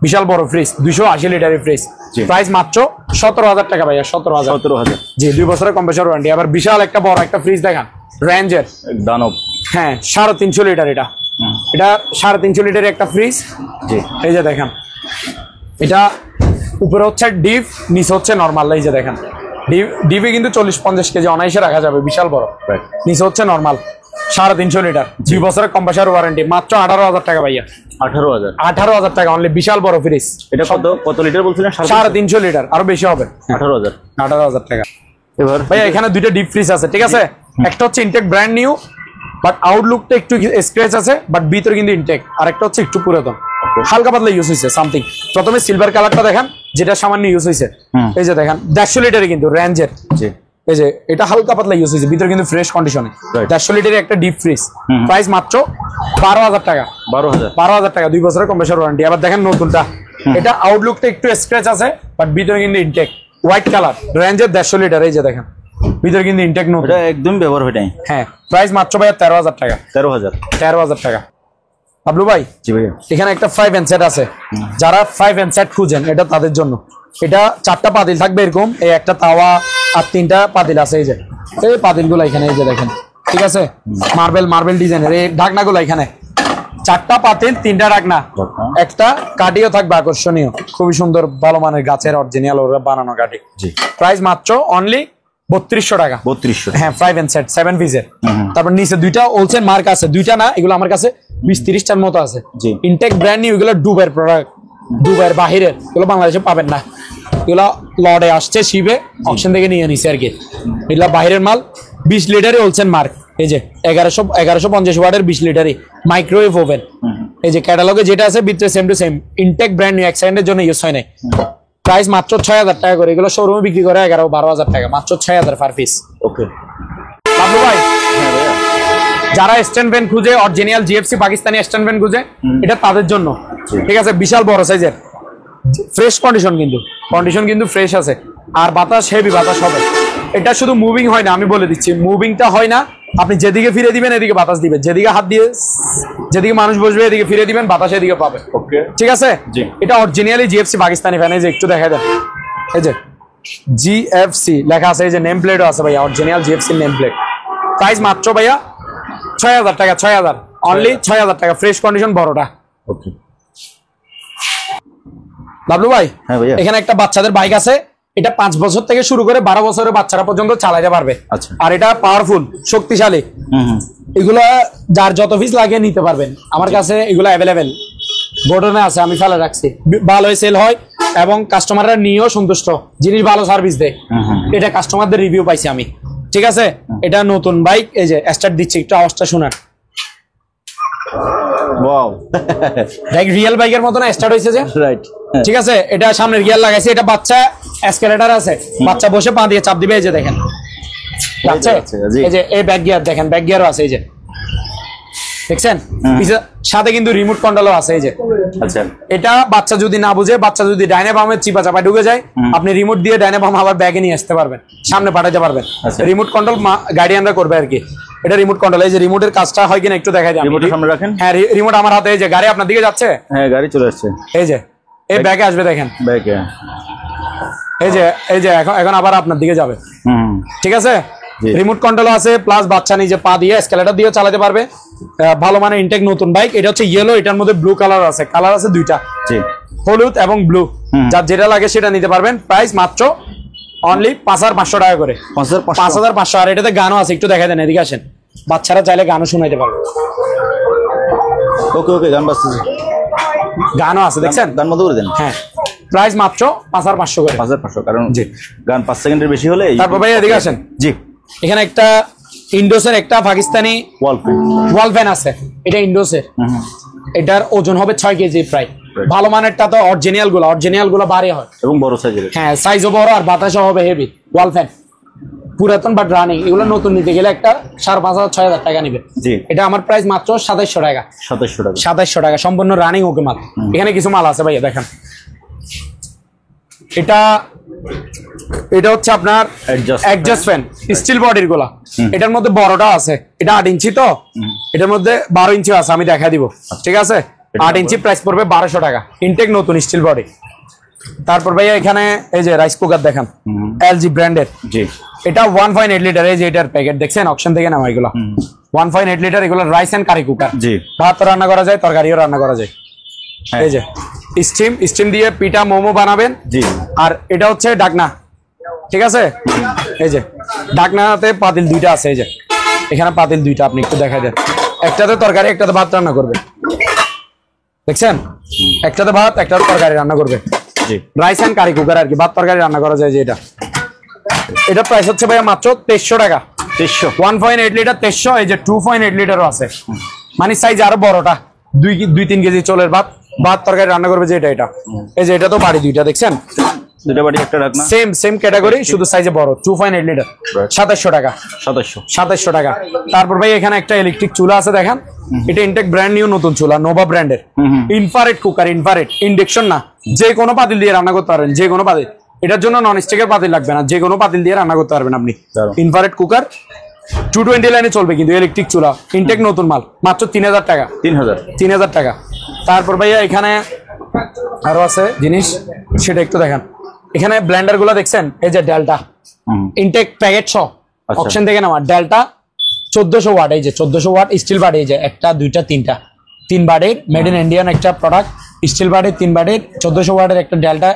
বিশাল বড় ফ্রিজ, 280 লিটারের ফ্রিজ। প্রাইস মাত্র 17,000 টাকা ভাইয়া। 17,000। জি, 2 বছরের কম্প্রেসার ওয়ারেন্টি। আবার বিশাল একটা বড় একটা ফ্রিজ দেখান, রেঞ্জের দানব। হ্যাঁ, 350 লিটার। এটা 350 লিটারের একটা ফ্রিজ। জি, এই যে দেখেন, এটা উপরে হচ্ছে ডিপ, নিচে হচ্ছে নরমাল। এই যে দেখেন, ডিপে কিন্তু 40-50 কেজি অনায়াসে রাখা যাবে, বিশাল বড়। নিচে হচ্ছে নরমাল, 350 লিটার, 2 বছরের কম্প্রেসার ওয়ারেন্টি। মাত্র 18,000 টাকা ভাইয়া। 18,000 টাকা অনলি, বিশাল বড় ফ্রিজ। এটা কত লিটার বলছিলেন? 350 লিটার, আরো বেশি হবে। 18,000 টাকা। এবার ভাইয়া এখানে দুইটা ডিপ ফ্রিজ আছে, ঠিক আছে। একটা হচ্ছে ইনটেক ব্র্যান্ড নিউ, বাট আউটলুকটা একটু স্ক্র্যাচ আছে, বাট ভিতরে কিন্তু ইনটেক। আর একটা হচ্ছে একটু পুরাতন, হালকা পাতলা ইউজ হয়েছে সামথিং। প্রথমে সিলভার কালারটা দেখেন, যেটা সামান্য ইউজ হয়েছে। এই যে দেখেন 150 লিটারে কিন্তু রেঞ্জের। এই যে এটা হালকা পাতলা ইউজ হয়েছে, ভিতরে কিন্তু ফ্রেশ কন্ডিশনে। 150 লিটারের একটা ডিপ ফ্রিজ। প্রাইস মাত্র 12,000 টাকা। 12,000 টাকা, 2 বছরের কম্প্রেসার ওয়ারেন্টি। আবার দেখেন নতুনটা, এটা আউটলুকটা একটু স্ক্র্যাচ আছে, বাট ভিতরে কিন্তু ইনটেক, হোয়াইট কালার, রেঞ্জের 150 লিটার। এই যে দেখেন, ভিতরে কিন্তু ইনটেক নতুন, এটা একদম ব্যবহার হয় নাই। হ্যাঁ, প্রাইস মাত্র ভাইয়া 13,000 টাকা। 13,000 টাকা। আবলু ভাই, জি ভাইয়া, এখানে একটা 5 এন্ড সেট আছে, যারা 5 এন্ড সেট খুঁজেন, এটা তাদের জন্য। এটা 4টা পাতিল থাকবে এরকম, এই একটা তাওয়া আর 3টা পাতিল আছে। এই যে এই পাতিলগুলো এখানে, এই যে দেখেন, ঠিক আছে। মার্বেল ডিজাইনের এই ঢাকনাগুলো এখানে, 4টা পাতিল, 3টা ঢাকনা, একটা কাঠিও থাকবে আকর্ষণীয়, খুবই সুন্দর, ভালো মানের গাছের অরিজিনাল ওরা বানানো কাঠি। প্রাইস মাত্র অনলি 3200 টাকা। 3200। হ্যাঁ, 5 এন্ড সেট 7 পিসের। তারপর নিচে 2টা হোলসেল মার্ক আছে, 2টা না, এগুলো আমার কাছে 20-30টার মতো আছে। ইনটেক ব্র্যান্ড নিউ, এগুলো দুবাইয়ের প্রোডাক্ট, দুবাইয়ের বাহিরের, এগুলো বাংলাদেশে পাবেন না। এগুলো লর্ডে আসছে, শিবে অকশন থেকে নিয়ে নিছে আর কি। এগুলো বাহিরের মাল, 20 লিটারই হোলসেল মার্ক। এই যে 1150 ওয়াটের 20 লিটারই মাইক্রোওয়েভ ওভেন। এই যে ক্যাটালগে যেটা আছে, ভিতরে same to same, intact brand new, এক সেকেন্ডের জন্য ইউজ হয় নাই। প্রাইস মাত্র 6,000 টাকা করে। এগুলো শোরুমে বিক্রি করে 11-12,000 টাকা, মাত্র 6,000 পার পিস। ওকে বাবু ভাই, যারা স্ট্যান্ড ফ্যান খুঁজে, original GFC Pakistani stand fan খুঁজে, এটা তাদের জন্য, ঠিক আছে। বিশাল বড় সাইজের, ফ্রেশ কন্ডিশন কিন্তু ফ্রেশ আছে। আর বাতাস, হেভি বাতাস হবে। এটা শুধু মুভিং হয় না, আমি বলে দিচ্ছি, মুভিংটা হয় না। আপনি যেদিকে ফিরে দিবেন এদিকে বাতাস দিবে, যেদিকে হাত দিয়ে, যেদিকে মানুষ বসবে এদিকে ফিরে দিবেন, বাতাস এদিকে পাবে। ওকে, ঠিক আছে। এটা অরিজিনালি জিএফসি পাকিস্তানি ফ্যান। এই যে একটু দেখা দেন, এই যে জিএফসি লেখা আছে, এই যে নেম প্লেটও আছে ভাইয়া, original GFC name plate. Price মাত্র ভাইয়া 6,000 টাকা। 6,000 অনলি, 6,000 টাকা, ফ্রেশ কন্ডিশন, বড়টা। ওকে বাবলু ভাই, হ্যাঁ ভাইয়া, এখানে একটা বাচ্চাদের বাইক আছে, এটা 5 বছর থেকে শুরু করে 12 বছরের বাচ্চারা পর্যন্ত চালাতে পারবে। আর এটা পাওয়ারফুল, শক্তিশালী। এগুলা যার যত পিস লাগে নিতে পারবেন, আমার কাছে এগুলো অ্যাভেলেবেল গোডাউনে আছে, আমি ফেলে রাখছি। ভালো সেল হয় এবং কাস্টমাররা নিয়েও সন্তুষ্ট, জিনিস ভালো সার্ভিস দেয়। এটা কাস্টমারদের রিভিউ পাইছি আমি, ঠিক আছে। এটা নতুন বাইক, এই যে স্টার্ট দিচ্ছি, একটু আওয়াজটা শোনান। ওয়াও দেখ রিয়েল বাইকের মতো না স্টার্ট হয়েছে যে, রাইট। ঠিক আছে। এটা সামনের গিয়ার লাগাইছে, এটা বাচ্চা এসকেলেটর আছে, বাচ্চা বসে পা দিয়ে চাপ দিবে, এই যে দেখেন যাচ্ছে। এই যে এই ব্যাক গিয়ার দেখেন, ব্যাক গিয়ারও আছে, এই যে দেখছেন। সাথে কিন্তু রিমোট কন্ট্রোলও আছে, এই যে। আচ্ছা, এটা বাচ্চা যদি না বুঝে, বাচ্চা যদি ডাইনে বামে চিপা চাপায় ঢুকে যায়, আপনি রিমোট দিয়ে ডাইনে বামে আবার ব্যাগে নিয়ে আসতে পারবেন, সামনে পাঠাতে পারবেন। রিমোট কন্ট্রোল গার্ডিয়ানরা করবে আর কি। এটা রিমোট কন্ট্রোল। এই যে রিমোটের কাজটা হয় কিনা একটু দেখাই দিই। রিমোটের সামনে রাখেন। হ্যাঁ, রিমোট আমার হাতে। এই যে গাড়ি আপনার দিকে যাচ্ছে, হ্যাঁ গাড়ি চলে আসছে, এই যে এই ব্যাগে আসবে দেখেন, ব্যাগে। এই যে এখন আবার আপনার দিকে যাবে, ঠিক আছে। রিমোট কন্ট্রোল আছে, প্লাস বাচ্চা নিজে পা দিয়ে এসকেলেটর দিয়ে চালাতে পারবে। ভালো মানে ইনটেক নতুন বাইক। এটা হচ্ছে ইয়েলো, এটার মধ্যে ব্লু কালার আছে, কালার আছে দুইটা, হলুদ এবং ব্লু। যার যেটা লাগে সেটা নিতে পারবেন। প্রাইস মাত্র অনলি 5,500 টাকা করে। 5,500। আর এটাতে গানও আছে, একটু দেখা দেন, এদিকে আসেন। বাচ্চারা চাইলে গানও শোনাইতে পারবে। ওকে ওকে, গান বাজতেছে, গানও আছে, দেখছেন। গান বন্ধ করে দেন। হ্যাঁ, প্রাইস মাত্র 5,500 করে। 5,500, কারণ গান 5 সেকেন্ডের বেশি হলে। তারপর ভাই এদিকে আসেন। জি, এখানে একটা ইন্ডোসের একটা পাকিস্তানি ওয়াল ফ্যান আছে, এটা ইন্ডোসের। এটার ওজন হবে 6 কেজি প্রায়। ভালো মানেরটা তো অরিজিনাল গুলো ভারী হয় এবং বড় সাইজের। হ্যাঁ, সাইজও বড় আর বাতাসও হবে হেভি। ওয়াল ফ্যান পুরাতন বাট রানিং। এগুলো নতুন নিতে গেলে একটা 5,500-6,000 টাকা নিবে। এটা আমার প্রাইস মাত্র 2,700 টাকা। 2,700 টাকা সম্পূর্ণ রানিং ওকে মাল। এখানে কিছু মাল আছে ভাইয়া, দেখেন। এটা হচ্ছে আপনার অ্যাডজাস্ট ফ্যান, স্টিল বডির গুলা। এটার মধ্যে বড়টা আছে, এটা 8 ইঞ্চি, তো এটার মধ্যে 12 ইঞ্চি আছে, আমি দেখা দিব, ঠিক আছে। 8 ইঞ্চি প্রাইস পড়বে 1,200 টাকা, ইনটেক নতুন স্টিল বডি। তারপর ভাইয়া এখানে এই যে রাইস কুকার দেখেন, এলজি ব্র্যান্ডের। এটা 1.8 লিটার। এই যে এটার প্যাকেট দেখছেন, অপশন থেকে নাও এগুলো। 1.8 লিটার, এগুলো রাইস এন্ড কারি কুকার। ভাত রান্না করা যায়, তরকারিও রান্না করা যায়। এই যে স্টিম দিয়ে পিঠা মোমো বানাবেন। আর এটা হচ্ছে ঢাকনা, ঠিক আছে। এই যে ঢাকনাতে পাতিল দুইটা আছে, এই যে এখানে পাতিল দুইটা, আপনি একটু দেখাই দেন। একটাতে তরকারি, একটাতে ভাত রান্না করবে, দেখছেন। একটাতে ভাত, একটাতে তরকারি রান্না করবে। রাইস এন্ড কারি কুকার আর কি, ভাত তরকারি রান্না করা যায়। যে এটা প্রাইস হচ্ছে ভাইয়া মাত্র 2300 টাকা। 1.8 লিটার 2300। এই যে 2.8 লিটারও আছে, মানে সাইজ আরো বড়টা, 2-3 কেজি চলের ভাত তরকারি রান্না করবে। যে এটা এই যে এটা তো বাড়ি দুইটা, দেখছেন। দুটো বাড়ি একটা ঢাকনা, সেম ক্যাটাগরি, শুধু সাইজে বড়। 2.8 লিটার 2,700 টাকা। 2,700 টাকা। তারপর ভাই এখানে একটা ইলেকট্রিক চুলা আছে, দেখেন। এটা ইনটেক ব্র্যান্ড নিউ নতুন চুলা, নোভা ব্র্যান্ডের। ইনফ্রারেড কুকার, ইনফ্রারেড, ইন্ডাকশন না। যে কোনো পাতিল দিয়ে রান্না করতে পারবেন, যে কোনো পাতিল। এটার জন্য নন স্টিকের পাতিল লাগবে না, যে কোনো পাতিল দিয়ে রান্না করতে পারবেন আপনি। ইনফ্রারেড কুকার 220 লাইনে চলবে, কিন্তু ইলেকট্রিক চুলা, ইনটেক নতুন মাল, মাত্র 3,000 টাকা। 3,000 টাকা। তারপর ভাইয়া এখানে আরো আছে জিনিস, সেটা একটু দেখেন। এখানে ব্লেন্ডার গুলো দেখছেন, এই যে ডেল্টা ইনটেক প্যাকেট সহ, অপশন থেকে নেওয়া। ডেল্টা 1400 ওয়াট, এই যে 1400 ওয়াট স্টিল বাড়ি। এই যে একটা, দুইটা, তিনটা, 3 বাড়ির মেড ইন ইন্ডিয়ান একটা প্রোডাক্ট, স্টিল বাড়ির 3 বাড়ির 1400 ওয়াটের একটা ডেল্টা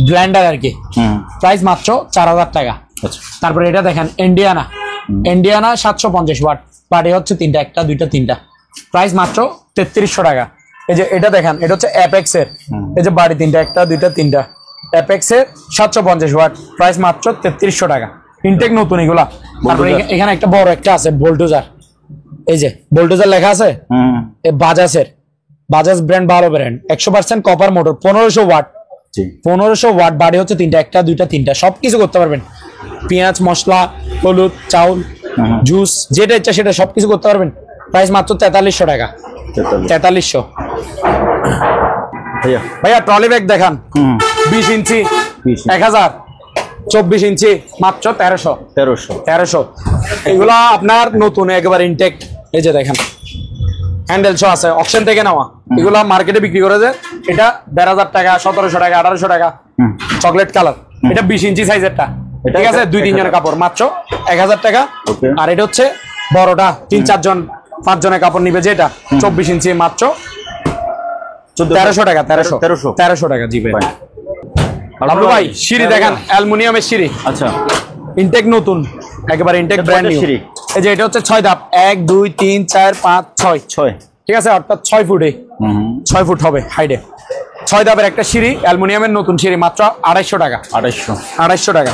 ব্লেন্ডার আর কি। প্রাইস মাত্র 4,000 টাকা। তারপরে এটা দেখেন, ইন্ডিয়ানা 750 ওয়াট, বাড়ি হচ্ছে 3টা, একটা, দুইটা, 3টা। প্রাইস মাত্র 3,300 টাকা। এই যে এটা দেখেন, এটা হচ্ছে অ্যাপেক্স এর। এই যে বাড়ি 3টা, একটা, দুইটা, 3টা, অ্যাপেক্স এর 750 ওয়াট, প্রাইস মাত্র 3,300 টাকা। ইনটেক নতুন এগুলা। তারপরে এখানে একটা বড় একটা আছে বোল্টোজার, এই যে বোল্টোজার লেখা আছে, বাজাজ ব্র্যান্ড, ভালো brand, 100% copper motor, 1500 watt. 1500 watt, বাড়ি হচ্ছে 3টা, একটা, দুইটা, 3টা, সবকিছু করতে পারবেন। পেঁয়াজ, মশলা, হলুদ, চাউল, জুস, যেটা ইচ্ছা সেটা সবকিছু করতে পারবেন। প্রাইস মাত্র 4300 টাকা। 4300। ভাইয়া ট্রলি ব্যাগ দেখান, 20 ইঞ্চি 1000, 24 ইঞ্চি মাত্র 1300। এগুলা আপনার নতুন একেবারে ইনটেক। এই যে দেখেন, হ্যান্ডেল শো আছে, অকশন থেকে নেওয়া। এগুলা মার্কেটে বিক্রি করে যে, এটা 1,500 টাকা, 1700 টাকা, 1800 টাকা। চকলেট কালার, এটা 20 ইঞ্চি সাইজেরটা, ঠিক আছে। 2-3 জনের কাপড়, মাত্র 1000 টাকা। আর এটা হচ্ছে বড়টা, 3-4 জন 5 জনের কাপড় নিবে, যেটা 24 ইঞ্চি, মাত্র 1300 টাকা। 1300 টাকা। জি ভাই। আব্দুল ভাই সিঁড়ি দেখেন, অ্যালুমিনিয়ামের সিঁড়ি, আচ্ছা, ইনটেক নতুন একেবারে, ইনটেক ব্র্যান্ড নিউ। এই যে এটা হচ্ছে 6 ধাপ, 1 2 3 4 5 6, ঠিক আছে। অর্থাৎ 6 ফুটে, 6 ফুট হবে হাইটে। 6 ধাপের একটা সিঁড়ি, অ্যালুমিনিয়ামের নতুন সিঁড়ি, মাত্র 250 টাকা। 250 টাকা।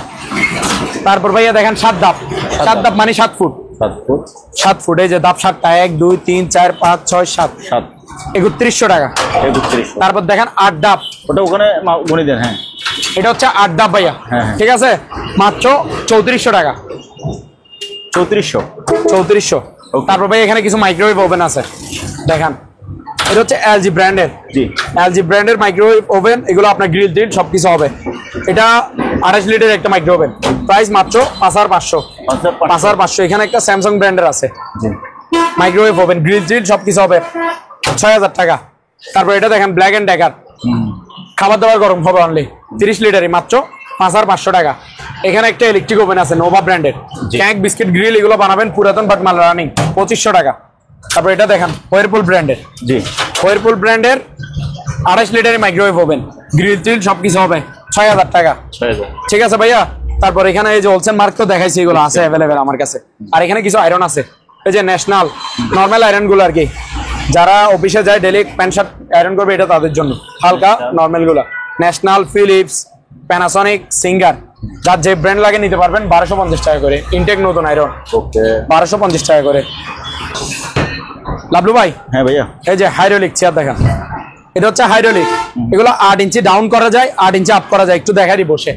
তারপর ভাইয়া দেখেন 7 ধাপ, 7 ধাপ মানে 7 ফুট, 7 ফুট 7 ফুট। এই যে ধাপ 7টা, 1 2 3 4 5 6 7 7 3100 টাকা। 3100। তারপর দেখেন 8 ধাপ, ওটা ওখানে গুনে দেন। হ্যাঁ, এটা হচ্ছে 8 ধাপ ভাইয়া। হ্যাঁ, হ্যাঁ। ঠিক আছে, মাত্র 3400 টাকা। 3400। Okay. তারপর ভাই এখানে কিছু মাইক্রোওয়েভ ওভেন আছে দেখেন, এটা হচ্ছে এলজি ব্র্যান্ডের। জি। এলজি ব্র্যান্ডের মাইক্রোওয়েভ ওভেন, এগুলো আপনার গ্রিল টিল সবকিছু হবে। এটা 28 লিটার একটা মাইক্রো ওভেন, প্রাইস মাত্র 5500। 5500। এখানে একটা স্যামসাং ব্র্যান্ডের আছে জি। মাইক্রোওয়েভ ওভেন, গ্রিল টিল সবকিছু হবে 6000 টাকা। তারপর এটা দেখেন ব্ল্যাক এন্ড ডেকার, খাবার দাবার গরম হবে অনলি 30 লিটারই, মাত্র 5500 টাকা। এখানে একটা ইলেকট্রিক ওভেন আছে নোভা ব্র্যান্ডের, ক্যাক বিস্কিট গ্রিল এগুলো বানাবেন, পুরাতন বাট মাল রানিং, 2500 টাকা। তারপর এটা দেখেন ওয়ারপুল ব্র্যান্ডের। জি। ওয়ারপুল ব্র্যান্ডের 28 লিটারের মাইক্রোওয়েভ ওভেন, গ্রিল টিল সবকিছু হবে 6000 টাকা। 6000। ঠিক আছে ভাইয়া। তারপর এখানে এই যে হোলসেল মার্ক তো দেখাইছি, এগুলো আছে অ্যাভেলেবেল আমার কাছে। আর এখানে কিছু আয়রন আছে, এই যে ন্যাশনাল নর্মাল আয়রন গুলো আর কি, যারা অফিসে যায় ডেলি প্যান্ট শার্ট আয়রন করবে, এটা তাদের জন্য হালকা নর্মাল গুলা। ন্যাশনাল, ফিলিপস, প্যানাসনিক, সিঙ্গার, যার যে ব্র্যান্ড লাগে নিতে পারবেন। 1250 টাকা করে ইনটেক নতুন আয়রন, ওকে, 1250 টাকা করে। লাভলু ভাই, হ্যাঁ ভাইয়া, এই যে হাইড্রোলিক চেয়ার দেখেন, এটা হচ্ছে হাইড্রোলিক। এগুলো 8 ইঞ্চি ডাউন করা যায়, 8 ইঞ্চি আপ করা যায়। একটু দেখাই বসে,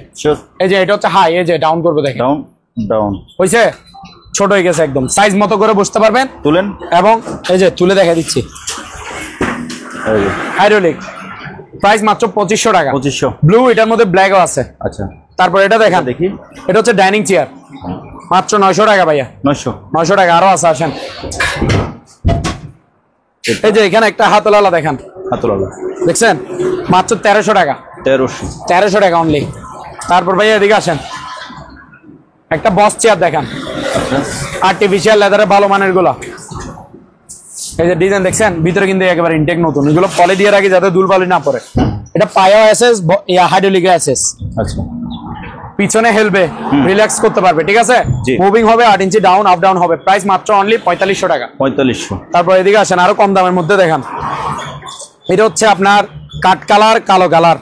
এই যে এটা হচ্ছে হাই, এই যে ডাউন করবো দেখেন, ডাউন ডাউন হয়েছে, ছোট হয়ে গেছে একদম, সাইজ মতো করে বসতে পারবেন। তুলেন, এবং এই যে তুলে দেখা দিচ্ছি, হাইড্রোলিক, প্রাইস মাত্র 2500 টাকা। 2500। ব্লু, এটার মধ্যে ব্ল্যাকও আছে। আচ্ছা, তারপর এটা দেখেন, দেখি, এটা হচ্ছে ডাইনিং চেয়ার, মাত্র 900 টাকা ভাইয়া। 900 টাকা। আরো আছে, আসেন। এই যে এখানে একটা হাতলালা দেখেন, হাতলালা দেখছেন, মাত্র 1300 টাকা। 1300 টাকা অনলি। তারপর ভাইয়া এদিকে আসেন, একটা বস চেয়ার দেখেন, আর্টিফিশিয়াল লেদারের ভালো মানের গুলা। এই যে ডিজাইন দেখছেন, ভিতরে কিন্তু একেবারে ইনটেক নতুন, এগুলো পলি দিয়ে রাখি যাতে ধুলবালি না পড়ে। এটা পায়া এসএস, হাইড্রোলিক এসএস। আচ্ছা, পিছনে হেলবে, রিল্যাক্স করতে পারবে। ঠিক আছে, মুভিং হবে, 8 ইঞ্চি ডাউন আপ ডাউন হবে। প্রাইস মাত্র অনলি 4500 টাকা। 4500। তারপর এদিকে আসেন, আরো কম দামের মধ্যে দেখেন, এটা হচ্ছে আপনার কাঠ কালার, কালো কালার,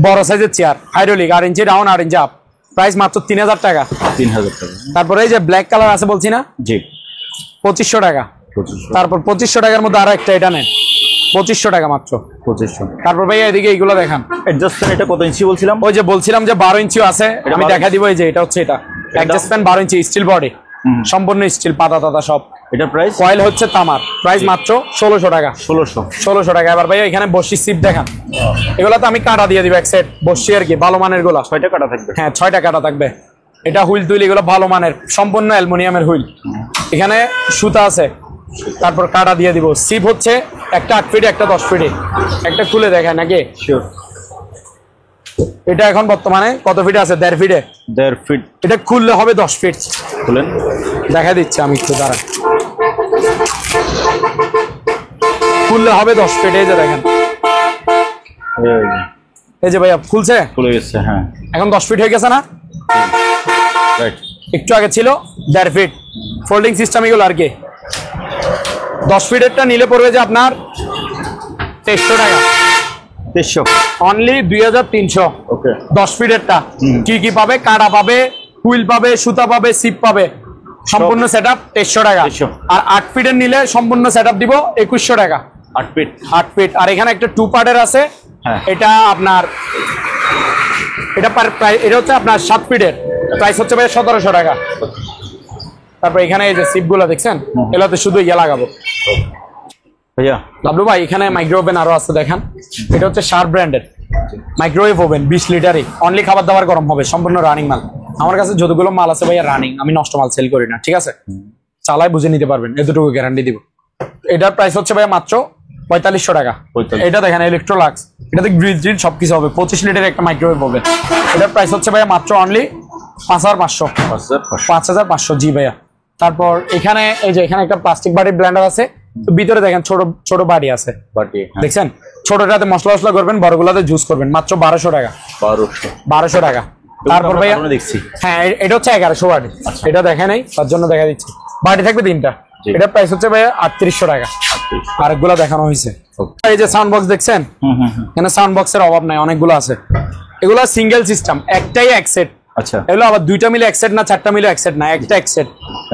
বড় সাইজের চেয়ার, হাইড্রোলিক, 8 ইঞ্চি ডাউন 8 ইঞ্চি আপ, প্রাইস মাত্র 3000 টাকা। 3000 টাকা। তারপরে এই যে ব্ল্যাক কালার আছে বলছি না, জি, 2500 টাকা। 2500। তারপর 2500 টাকার মধ্যে আরো একটা, এটা নেন 2500 টাকা মাত্র। 2500। তারপর ভাইয়া এদিকে এইগুলো দেখান, অ্যাডজাস্টমেন্ট এটা কত ইঞ্চি বলছিলাম? ওই যে বলছিলাম যে 12 ইঞ্চিও আছে, আমি দেখা দিব। এই যে এটা হচ্ছে, এটা অ্যাডজাস্টমেন্ট 12 ইঞ্চি, স্টিল বডি, সম্পূর্ণ স্টিল, পাতা টাতা সব। এটা প্রাইস, কয়েল হচ্ছে তামার, প্রাইস মাত্র 1600 টাকা। 1600 টাকা। এবার ভাইয়া এখানে বসি সিপ দেখান, এগুলো তো আমি কাটা দিয়ে দিব এক সেট বসি আর কি, ভালো মানের গুলা। 6টা কাটা থাকবে। হ্যাঁ, 6টা কাটা থাকবে। এটা হুইল তুইল এগুলো ভালো মানের, সম্পূর্ণ অ্যালুমিনিয়ামের হুইল। এখানে সুতা আছে, তারপর কাটা দিয়ে দিব। সিপ হচ্ছে একটা 8 ফিট, একটা 10 ফিটে। একটা খুলে দেখায় নাকি? শিওর। এটা এখন বর্তমানে কত ফিটে আছে? 1.5 ফিটে। 1.5 ফিট। এটা খুললে হবে 10 ফিট। খুলেন, দেখা দিচ্ছি আমি একটু, দাঁড়ান। খুললে হবে 10 ফিট। এই যে দেখেন, এই যে ভাইয়া খুলছে, খুলে গেছে। হ্যাঁ, এখন 10 ফিট হয়ে গেছে না? রাইট। একটু আগে ছিল 1.5 ফিট। ফোল্ডিং সিস্টেম এগুলো আর কি। 10 ফিটেরটা নিলে পড়বে যে আপনার 2300 টাকা। 2300 অনলি 2300। ওকে। 10 ফিটেরটা কি কি পাবে? কাটা পাবে, হুইল পাবে, সুতা পাবে, সিপ পাবে, সম্পূর্ণ সেটআপ 2300 টাকা। আর 8 ফিটের নিলে সম্পূর্ণ সেটআপ দিব 2100 টাকা। 8 ফিট। 8 ফিট। আর এখানে একটা 2 পার্টের আছে, এটা আপনার, এটা এটা হচ্ছে আপনার 7 ফিটের, প্রাইস হচ্ছে ভাই 1700 টাকা। তারপর এখানে এই যে সিপ গুলো দেখছেন, এগুলোতে শুধু ইয়ে লাগাবো ভাইয়া। লাভলু ভাই এখানে মাইক্রো ওভেন আরো আছে দেখেন, এটা হচ্ছে শার্প ব্র্যান্ডের মাইক্রোওয়েভ ওভেন, 20 লিটারই, অনলি খাবার দাবার গরম হবে, সম্পূর্ণ রানিং মাল। আমার কাছে যতগুলো মাল আছে ভাইয়া রানিং, আমি নষ্ট মাল সেল করি না। ঠিক আছে, চালাই বুঝে নিতে পারবেন, এতটুকু গ্যারান্টি দিব। এটার প্রাইস হচ্ছে ভাইয়া মাত্র 4500 টাকা। এটা দেখেন ইলেকট্রোলাক্স, এটাতে গ্রিল জিল সবকিছু হবে, 25 লিটারের একটা মাইক্রোওয়েভ ওভেন। এটার প্রাইস হচ্ছে ভাইয়া মাত্র অনলি 5500। 5500, জি ভাইয়া। তারপর এখানে এই যে এখানে একটা প্লাস্টিক বাটির ব্লেন্ডার আছে, তো ভিতরে দেখেন ছোট ছোট বাটি আছে, দেখছেন, ছোটটাতে মশলা করবেন, বড়গুলাতে জুস করবেন, মাত্র 1200 টাকা। 1200 টাকা। তারপর ভাইয়া দেখছি, হ্যাঁ এটা হচ্ছে 1100 বাটি। এটা দেখে নাই, তার জন্য দেখা দিচ্ছি। বাটি থাকবে 3টা। এটার প্রাইস হচ্ছে ভাইয়া 3800 টাকা। আরেকগুলা দেখানো হয়েছে। এই যে সাউন্ড বক্স দেখছেন, এখানে সাউন্ড বক্সের অভাব নাই, অনেকগুলো আছে। এগুলা সিঙ্গেল সিস্টেম, একটাই এক সেট, আচ্ছা এগুলো আবার দুইটা মিলে এক সেট না, চারটা মিলে এক সেট না, একটা এক সেট।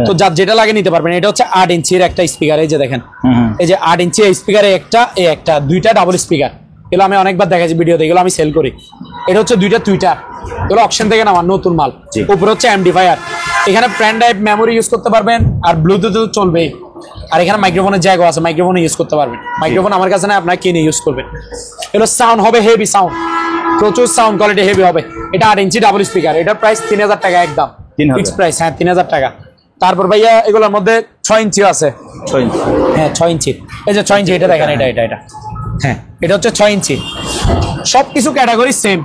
তো যার যেটা লাগে নিতে পারবেন। এটা হচ্ছে 8 ইঞ্চির একটা স্পিকার, এই যে দেখেন, এই যে 8 ইঞ্চি স্পিকারে একটা দুইটা ডাবল স্পিকার। এগুলো আমি অনেকবার দেখাচ্ছি ভিডিওতে, এগুলো আমি সেল করি। এটা হচ্ছে দুইটা টুইটার, এগুলো অপশন থেকে নেওয়া নতুন মাল। উপরে হচ্ছে এমডিফায়ার, এখানে পেন ড্রাইভ মেমোরি ইউজ করতে পারবেন, আর ব্লুটুথ চলবে। আর এখানে মাইক্রোফোনের জায়গা আছে, মাইক্রোফোন ইউজ করতে পারবেন। মাইক্রোফোন আমার কাছে না, আপনার কিনে ইউজ করবেন। এগুলো সাউন্ড হবে হেভি সাউন্ড, প্রচুর সাউন্ড কোয়ালিটি হেভি হবে। এটা 8 ইঞ্চি ডাবল স্পিকার, এটার প্রাইস 3000 টাকা একদম ফিক্স প্রাইস। হ্যাঁ 3000 টাকা। তারপর ভাইয়া এগুলোর মধ্যে 6 ইঞ্চিও আছে। 6 ইঞ্চি, হ্যাঁ 6 ইঞ্চি, এই যে 6 ইঞ্চি, এটা দেখেন, এটা হ্যাঁ এটা হচ্ছে 6 ইঞ্চি। সবকিছু ক্যাটাগরি সেম,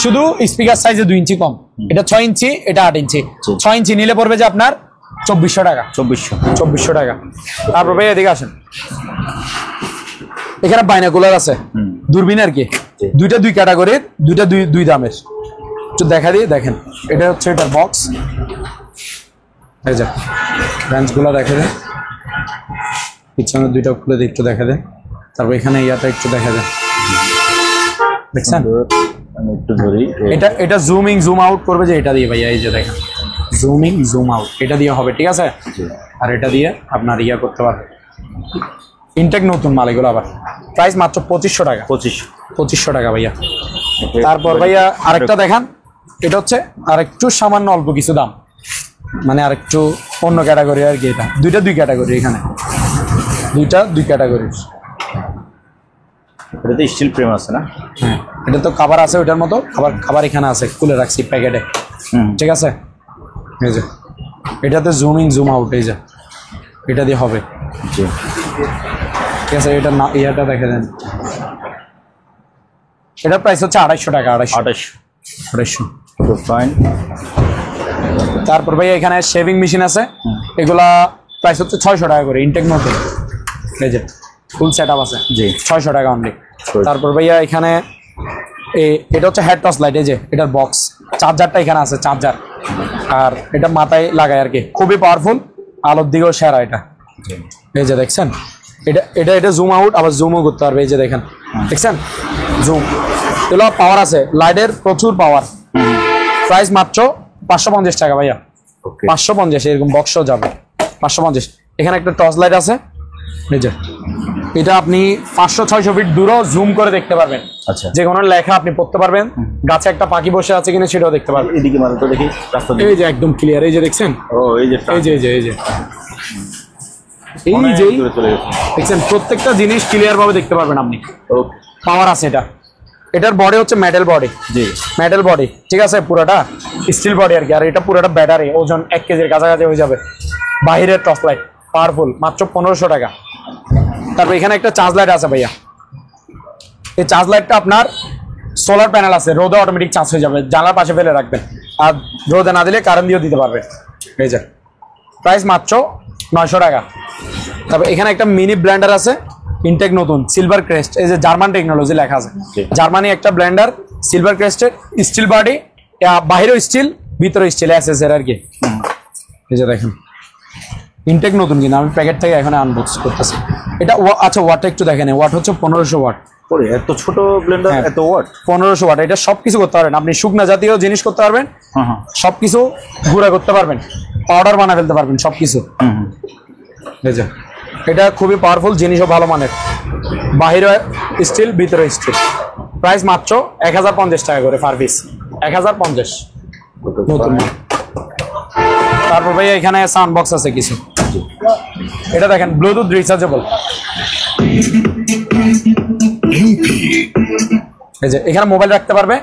শুধু স্পিকার সাইজে 2 ইঞ্চি কম। এটা 6 ইঞ্চি, এটা 8 ইঞ্চি। 6 ইঞ্চি নিলে পড়বে যে আপনার 2400 টাকা। 2400 টাকা। তারপর ভাই এদিকে আসেন, এখানে বাইনাকুলার আছে, দূরবীন আর কি। দুইটা দুই ক্যাটাগরির, দুইটা দুই দামের। একটু দেখা দিয়ে দেখেন, এটা হচ্ছে এটার বক্স, এই যে রেঞ্জগুলো দেখে দেন, পিছনে দুইটা খুলে দিয়ে একটু দেখা দেন। তারপর এখানে ইয়াটা একটু দেখা দেন, দেখছেন? একটু ধরি, এটা জুমিং জুম আউট করবে যে এটা দিয়ে ভাইয়া, এই যে দেখেন জুমিং জুম আউট এটা দিয়ে হবে, ঠিক আছে? আর এটা দিয়ে আপনার ইয়া করতে পারবে। ইনটেক নতুন মাল এগুলো। আবার প্রাইস মাত্র 2500 টাকা। 2500 টাকা ভাইয়া। তারপর ভাইয়া আরেকটা দেখান, এটা হচ্ছে আরেকটু সামান্য অল্প কিছু দাম, মানে আরেকটু অন্য ক্যাটাগরি আর কি। এটা দুইটা দুই ক্যাটাগরি, এখানে দুইটা দুই ক্যাটাগরির। এটাতে স্টিল ফ্রেম আছে না? হ্যাঁ, এটা তো খাবার আছে ওইটার মতো, খাবার এখানে আছে, খুলে রাখছি প্যাকেটে, ঠিক আছে? এই যে এটাতে জুমিং জুম আউট, এই যে এটা দিয়ে হবে, ঠিক আছে? এটা না ইয়াটা দেখে দেন, এটার প্রাইস হচ্ছে 250 টাকা। 250। ফাইন। তারপর ভাই এখানে শেভিং মেশিন আছে, এগুলা প্রাইস হচ্ছে 600 টাকা করে, ইনটেক নতুন, এই যে ফুল সেট আপ আছে, জি 600 টাকা অনলি। তারপর ভাইয়া এখানে এটা হচ্ছে হেড টর্চ লাইট, এই যে এটার বক্স, চার্জারটা এখানে আছে, চার্জার, আর এটা মাথায় লাগায় আর কি, খুবই পাওয়ারফুল, আলোর দিকেও সেরা এটা। এই যে দেখছেন, এটা জুম আউট, আবার জুমও করতে পারবে, এই যে দেখেন, দেখছেন জুম। এগুলো পাওয়ার আছে, লাইটের প্রচুর পাওয়ার। প্রাইস মাত্র 550 টাকা ভাইয়া। 550 এরকম বক্সও যাবে 550। এখানে একটা টর্চ লাইট আছে, এই যে এটা আপনি 500-600 ফিট দূরও জুম করে দেখতে পারবেন। আচ্ছা, যে কোনো লেখা আপনি পড়তে পারবেন, গাছে একটা পাখি বসে আছে কিনা সেটাও দেখতে পারবেন। এদিকে মানে তো দেখি রাস্তা, এই যে একদম ক্লিয়ার, এই যে দেখছেন, এই যে দেখছেন, প্রত্যেকটা জিনিস ক্লিয়ার ভাবে দেখতে পারবেন আপনি। পাওয়ার আছে এটার বডি হচ্ছে মেটাল বডি, জি মেটাল বডি, ঠিক আছে? পুরোটা স্টিল বডি আর কি। আর এটা পুরোটা ব্যাটারি, ওজন 1 কেজির কাছাকাছি হয়ে যাবে। বাহিরের টর্চ লাইট পাওয়ারফুল, মাত্র 1500 টাকা। তারপর এখানে একটা চার্জ লাইট আছে ভাইয়া, এই চার্জ লাইটটা আপনার সোলার প্যানেল আছে, রোদে অটোমেটিক চার্জ হয়ে যাবে, জানলার পাশে ফেলে রাখবেন, আর রোদে না দিলে কারেন্ট দিয়েও দিতে পারবেন। এই যে প্রাইস মাত্র 900 টাকা। তারপর এখানে একটা মিনি ব্লেন্ডার আছে, ইনটেক নতুন, সিলভার ক্রেস্ট, এই যে জার্মান টেকনোলজি লেখা আছে, জার্মানি একটা ব্লেন্ডার, সিলভার ক্রেস্টের, স্টিল বডি, বাহিরেও স্টিল, ভিতরে স্টিল, এসএসআর আর কি। এই যে দেখেন ইনটেক নতুন, কিনা আমি প্যাকেট থেকে এখানে আনবক্স করতেছি। এটা আচ্ছা ওয়াটটা একটু দেখেন, ওয়াট হচ্ছে 1500 ওয়াট। এত ছোট ব্লেন্ডার, এত ওয়াট? 1500 ওয়াট। এটা সবকিছু করতে পারবেন আপনি, শুকনা জাতীয় জিনিস করতে পারবেন, সবকিছু গুঁড়া করতে পারবেন, পাউডার বানা ফেলতে পারবেন, সবকিছু। এই যে এটা খুবই পাওয়ারফুল, জিনিসও ভালো মানের, বাহিরে স্টিল, ভিতরে স্টিল। প্রাইস মাত্র 1050 টাকা করে পার পিস, 1050 নতুন। তারপর ভাই এখানে সাউন্ড বক্স আছে কিছু, এটা দেখেন ব্লুটুথ রিচার্জেবল, এই যে এখানে মোবাইল রাখতে পারবে,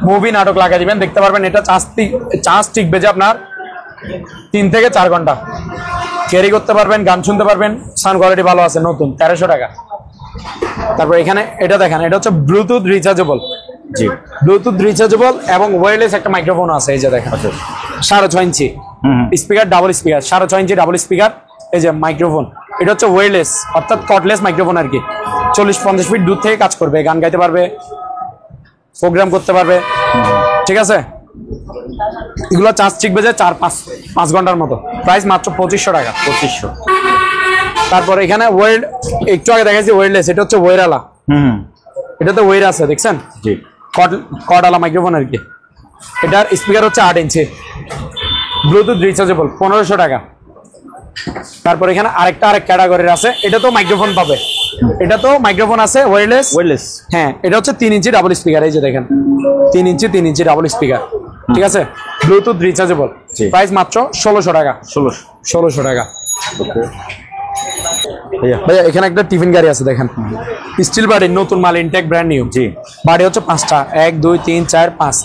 মুভি নাটক লাগিয়ে দিবেন, দেখতে পারবেন। এটা চার্জ টিকবে যে আপনার 3 থেকে 4 ঘন্টা, ক্যারি করতে পারবেন, গান শুনতে পারবেন, সাউন্ড কোয়ালিটি ভালো আছে, নতুন, 1300 টাকা। তারপর এখানে এটা দেখেন, এটা হচ্ছে ব্লুটুথ রিচার্জেবল, জি ব্লুটুথ রিচার্জেবল, এবং ওয়্যারলেস একটা মাইক্রোফোন আছে, এই যে দেখেন 6.5 ইঞ্চি স্পিকার, ডাবল স্পিকার, 6.5 ইঞ্চি ডাবল স্পিকার, এই যে মাইক্রোফোন। এটা হচ্ছে ওয়্যারলেস, অর্থাৎ কর্ডলেস মাইক্রোফোন আর কি। 40-50 ফিট দূর থেকে কাজ করবে, গান গাইতে পারবে, প্রোগ্রাম করতে পারবে, ঠিক আছে? এগুলো চার্জ টিকবে যে 4-5 ঘন্টার মতো। প্রাইস মাত্র 2500 টাকা। 2500। তারপর এখানে ওয়ার্ড, একটু আগে দেখাচ্ছি ওয়্যারলেস, এটা হচ্ছে ওয়্যারওয়ালা, এটাতে ওয়্যার আছে, দেখছেন? জি, কর্ডওয়ালা মাইক্রোফোন আর কি। এটার স্পিকার হচ্ছে 8 ইঞ্চি, ব্লুটুথ রিচার্জেবল 1500 টাকা। তারপর এখানে আরেক ক্যাটাগরির আছে, এটা তো মাইক্রোফোন পাবে, এটা তো মাইক্রোফোন আছে ওয়্যারলেস। হ্যাঁ, এটা হচ্ছে 3 ইঞ্চি ডাবল স্পিকার, এই যে দেখেন 3 ইঞ্চি ডাবল স্পিকার, ঠিক আছে, ব্লুটুথ রিচার্জেবল। প্রাইস মাত্র 1600 টাকা। 1600 টাকা। ভাইয়া এখানে একটা টিফিন গাড়ি আছে দেখেন, স্টিল বাড়ি, নতুন মাল, ইনটেক ব্র্যান্ড নিউ। জি, বাড়ি হচ্ছে 5টা, 1 2 3 4 5,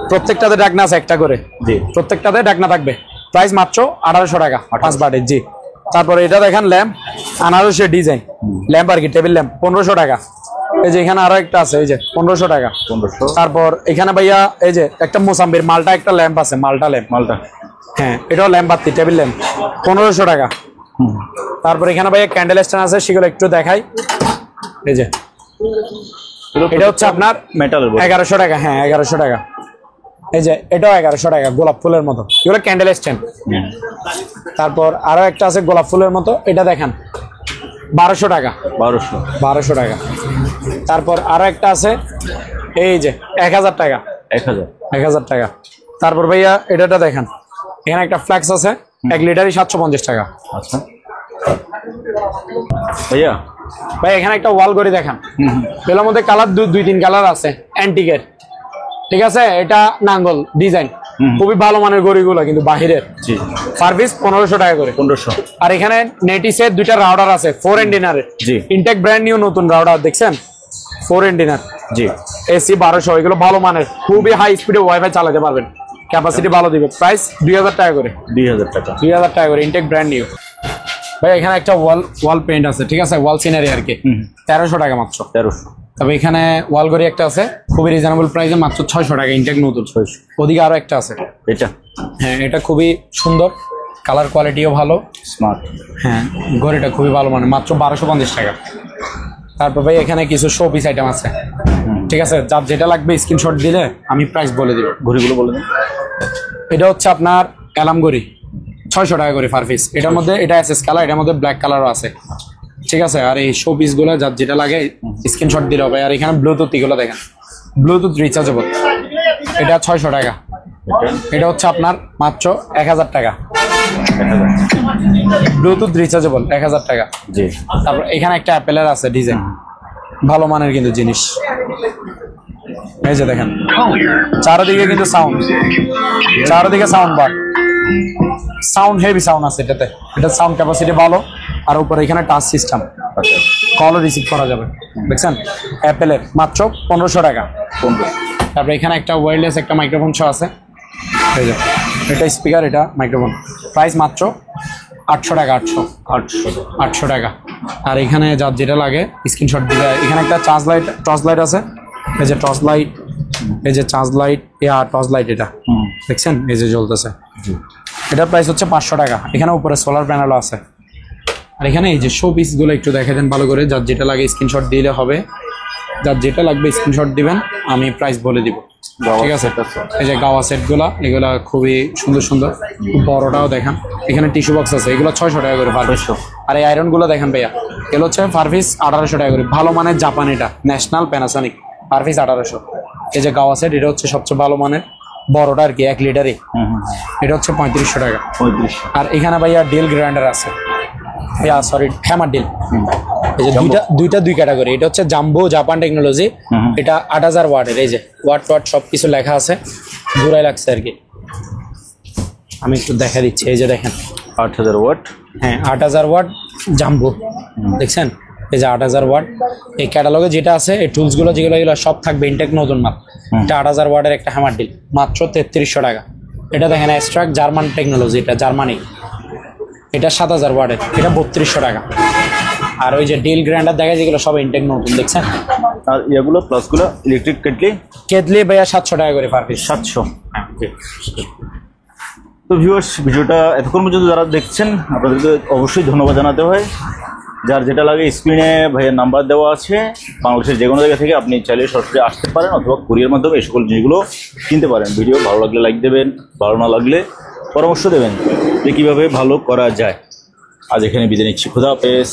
প্রত্যেকটাতে ডাকনা আছে একটা করে। জি, প্রত্যেকটাতে ডাকনা থাকবে। প্রাইস মাত্র 1800 টাকা 5 বাড়ির। জি, তারপরে এটা দেখেন ল্যাম্প, আনারসের ডিজাইন ল্যাম্প আর কি, টেবিল ল্যাম্প 1500 টাকা। এই যে এখানে আরো একটা আছে, এই যে 1500 টাকা। 1500। তারপর এখানে ভাইয়া এই যে একটা মোসাম্বির মালটা একটা ল্যাম্প আছে, মালটা ল্যাম্প। হ্যাঁ, এটাও ল্যাম্প বাতি, টেবিল ল্যাম্প 1500 টাকা। তারপর এখানে ভাইয়া ক্যান্ডেল স্ট্যান্ড আছে, সেগুলো একটু দেখাই। এই যে এটা হচ্ছে আপনার মেটালের 1100 টাকা। হ্যাঁ, 1100 টাকা। এই যে এটাও 1100 টাকা, গোলাপ ফুলের মতো, এগুলো ক্যান্ডেল স্ট্যান্ড। তারপর আরো একটা আছে গোলাপ ফুলের মতো, এটা দেখেন 1200 টাকা। 1200 টাকা। তারপর আরো একটা আছে, এই যে 1000 টাকা। 1000 টাকা। তারপর ভাইয়া এটা দেখেন, এখানে একটা ফ্ল্যাক্স আছে, 1 লিটারই 750 টাকা। আচ্ছা ভাইয়া, ভাই এখানে একটা ওয়াল ঘড়ি দেখেন, এর মধ্যে কালার 2-3 কালার আছে, অ্যান্টিকের, ঠিক আছে। এটা নাঙ্গল ডিজাইন, খুবই ভালো মানের ঘড়িগুলো কিন্তু বাহিরের। সার্ভিস 1500 টাকা করে। 1500। আর এখানে নেটিসের 2টা রাউটার আছে, 4 এন্ডিনারের। ইনটেক ব্র্যান্ড নিউ নতুন রাউটার দেখছেন, 4 এন্ডিনার। জি, এসি 1200, এগুলো ভালো মানের, খুবই হাই স্পিডে ওয়াইফাই চালাতে পারবেন, ক্যাপাসিটি ভালো দিবে। প্রাইস 2000 টাকা করে। 2000 টাকা করে, ইনটেক ব্র্যান্ড নিউ। ভাই এখানে একটা ওয়াল পেইন্ট আছে, ঠিক আছে, ওয়াল সিনারি আর কি, 1300 টাকা মাত্র। 1300। তবে এখানে ওয়াল ঘড়ি একটা আছে, খুবই রিজনেবল প্রাইসে, মাত্র 600 টাকা, ইনটেক নতুন। 600। ওদিকে আরো একটা আছে, এটা। হ্যাঁ, এটা খুবই সুন্দর, কালার কোয়ালিটিও ভালো, স্মার্ট। হ্যাঁ, ঘড়িটা খুবই ভালো মানে, মাত্র 1250 টাকা। তারপর ভাই এখানে কিছু শো পিস আইটেম আছে, ঠিক আছে, যার যেটা লাগবে স্ক্রিনশট দিলে আমি প্রাইস বলে দিব। ঘড়িগুলো বলে দিন। এটা হচ্ছে আপনার অ্যালার্ম ঘড়ি, 600 টাকা করে পার পিস। এটার মধ্যে এটা এসএস কালার, এটার মধ্যে ব্ল্যাক কালারও আছে, ঠিক আছে। আর এই শো পিস গুলো যার যেটা লাগে স্ক্রিনশট দিলে হবে। আর এখানে ব্লুটুথ এগুলো দেখেন, ব্লুটুথ রিচার্জেবল, এটা 600 টাকা। এটা হচ্ছে আপনার মাত্র 1000 টাকা, ব্লুটুথ রিচার্জেবল 1000 টাকা। জি। তারপর এখানে একটা অ্যাপেলের আছে ডিজাইন, ভালো মানের কিন্তু জিনিস। এই যে দেখেন, চারদিকে কিন্তু সাউন্ড, চারদিকে sound bar, sound heavy sound আছে এটাতে, এটা সাউন্ড ক্যাপাসিটি ভালো। আর উপরে এখানে টাচ সিস্টেম, কলও রিসিভ করা যাবে, দেখছেন, অ্যাপেলের, মাত্র 1500 টাকা। তারপরে এখানে একটা ওয়্যারলেস একটা মাইক্রোফোন শো আছে, এই যে এটা স্পিকার, এটা মাইক্রোফোন। প্রাইস মাত্র 800 টাকা। 800 টাকা। আর এখানে যার যেটা লাগে স্ক্রিনশট দিলে। এখানে একটা টর্চ লাইট আছে, এই যে টর্চ লাইট, এই যে চার্জ লাইট, টর্চ লাইট, এটা দেখছেন, এই যে জ্বলতেছে। এটার প্রাইস হচ্ছে 500 টাকা। এখানে উপরে সোলার প্যানেলও আছে। আর এখানে এই যে শো পিসগুলো একটু দেখে দেন ভালো করে, যার যেটা লাগে স্ক্রিনশট দিলে হবে, যার যেটা লাগবে স্ক্রিনশট দিবেন, আমি প্রাইস বলে দিব, ঠিক আছে। এই যে গাওয়া সেটগুলা, এগুলা খুবই সুন্দর সুন্দর, বড়টাও দেখেন। এখানে টিস্যু বক্স আছে, এগুলো 600 টাকা করে পার পিস। আর এই আয়রনগুলো দেখেন ভাইয়া, এগুলো হচ্ছে পার পিস 1800 টাকা করে, ভালো মানের জাপান, এটা ন্যাশনাল প্যানাসনিক, পার পিস 1800। এই যে গাওয়া সেট, এটা হচ্ছে সবচেয়ে ভালো মানের, বড়টা আর কি, 1 লিটারই, এটা হচ্ছে 3500 টাকা। আর এখানে ভাইয়া ডিল গ্রাইন্ডার আছে, সরি হ্যামার ডিল, এই যে দুইটা 2 ক্যাটাগরি। এটা হচ্ছে জাম্বো জাপান টেকনোলজি, এটা 8000 ওয়াটের। এই যে ওয়াট সবকিছু লেখা আছে, ঘুরাই লাগছে আর কি, আমি একটু দেখা দিচ্ছি। এই যে দেখেন 8000 ওয়াট। হ্যাঁ, 8000 ওয়াট জাম্বো, দেখছেন, এই যে 8000 ওয়াট। এই ক্যাটালগে যেটা আছে, এই টুলসগুলো যেগুলো, এগুলো সব থাকবে ইনটেক নতুন মাল। এটা 8000 ওয়াটের একটা হ্যামার ডিল, মাত্র 3300 টাকা। এটা দেখেন এক্সট্রাক্ট জার্মান টেকনোলজি, এটা জার্মানি, এটা 7000 ওয়াটের, এটা 3200 টাকা। আর ওই যে ডিল গ্রাইন্ডার দেখা যায়, যেগুলো সব ইনটেক নতুন, দেখছেন। আর এগুলো প্লাসগুলো ইলেকট্রিক কেটলি ভাইয়া 700 টাকা করে পার পিস। 700। তো ভিউয়ার্স, ভিডিওটা এতক্ষণ পর্যন্ত যারা দেখছেন, আপনাদেরকে অবশ্যই ধন্যবাদ জানাতে হয়। যার যেটা লাগে স্ক্রিনে ভাইয়ের নাম্বার দেওয়া আছে, বাংলাদেশের যে কোনো জায়গা থেকে আপনি চাইলে সরাসরি আসতে পারেন, অথবা কুরিয়ার মাধ্যমে এই সকল জিনিসগুলো কিনতে পারেন। ভিডিও ভালো লাগলে লাইক দেবেন, ভালো না লাগলে পরামর্শ দেবেন যে কীভাবে ভালো করা যায়। আজ এখানে বিদায় নিচ্ছি, খুদা হাফেজ।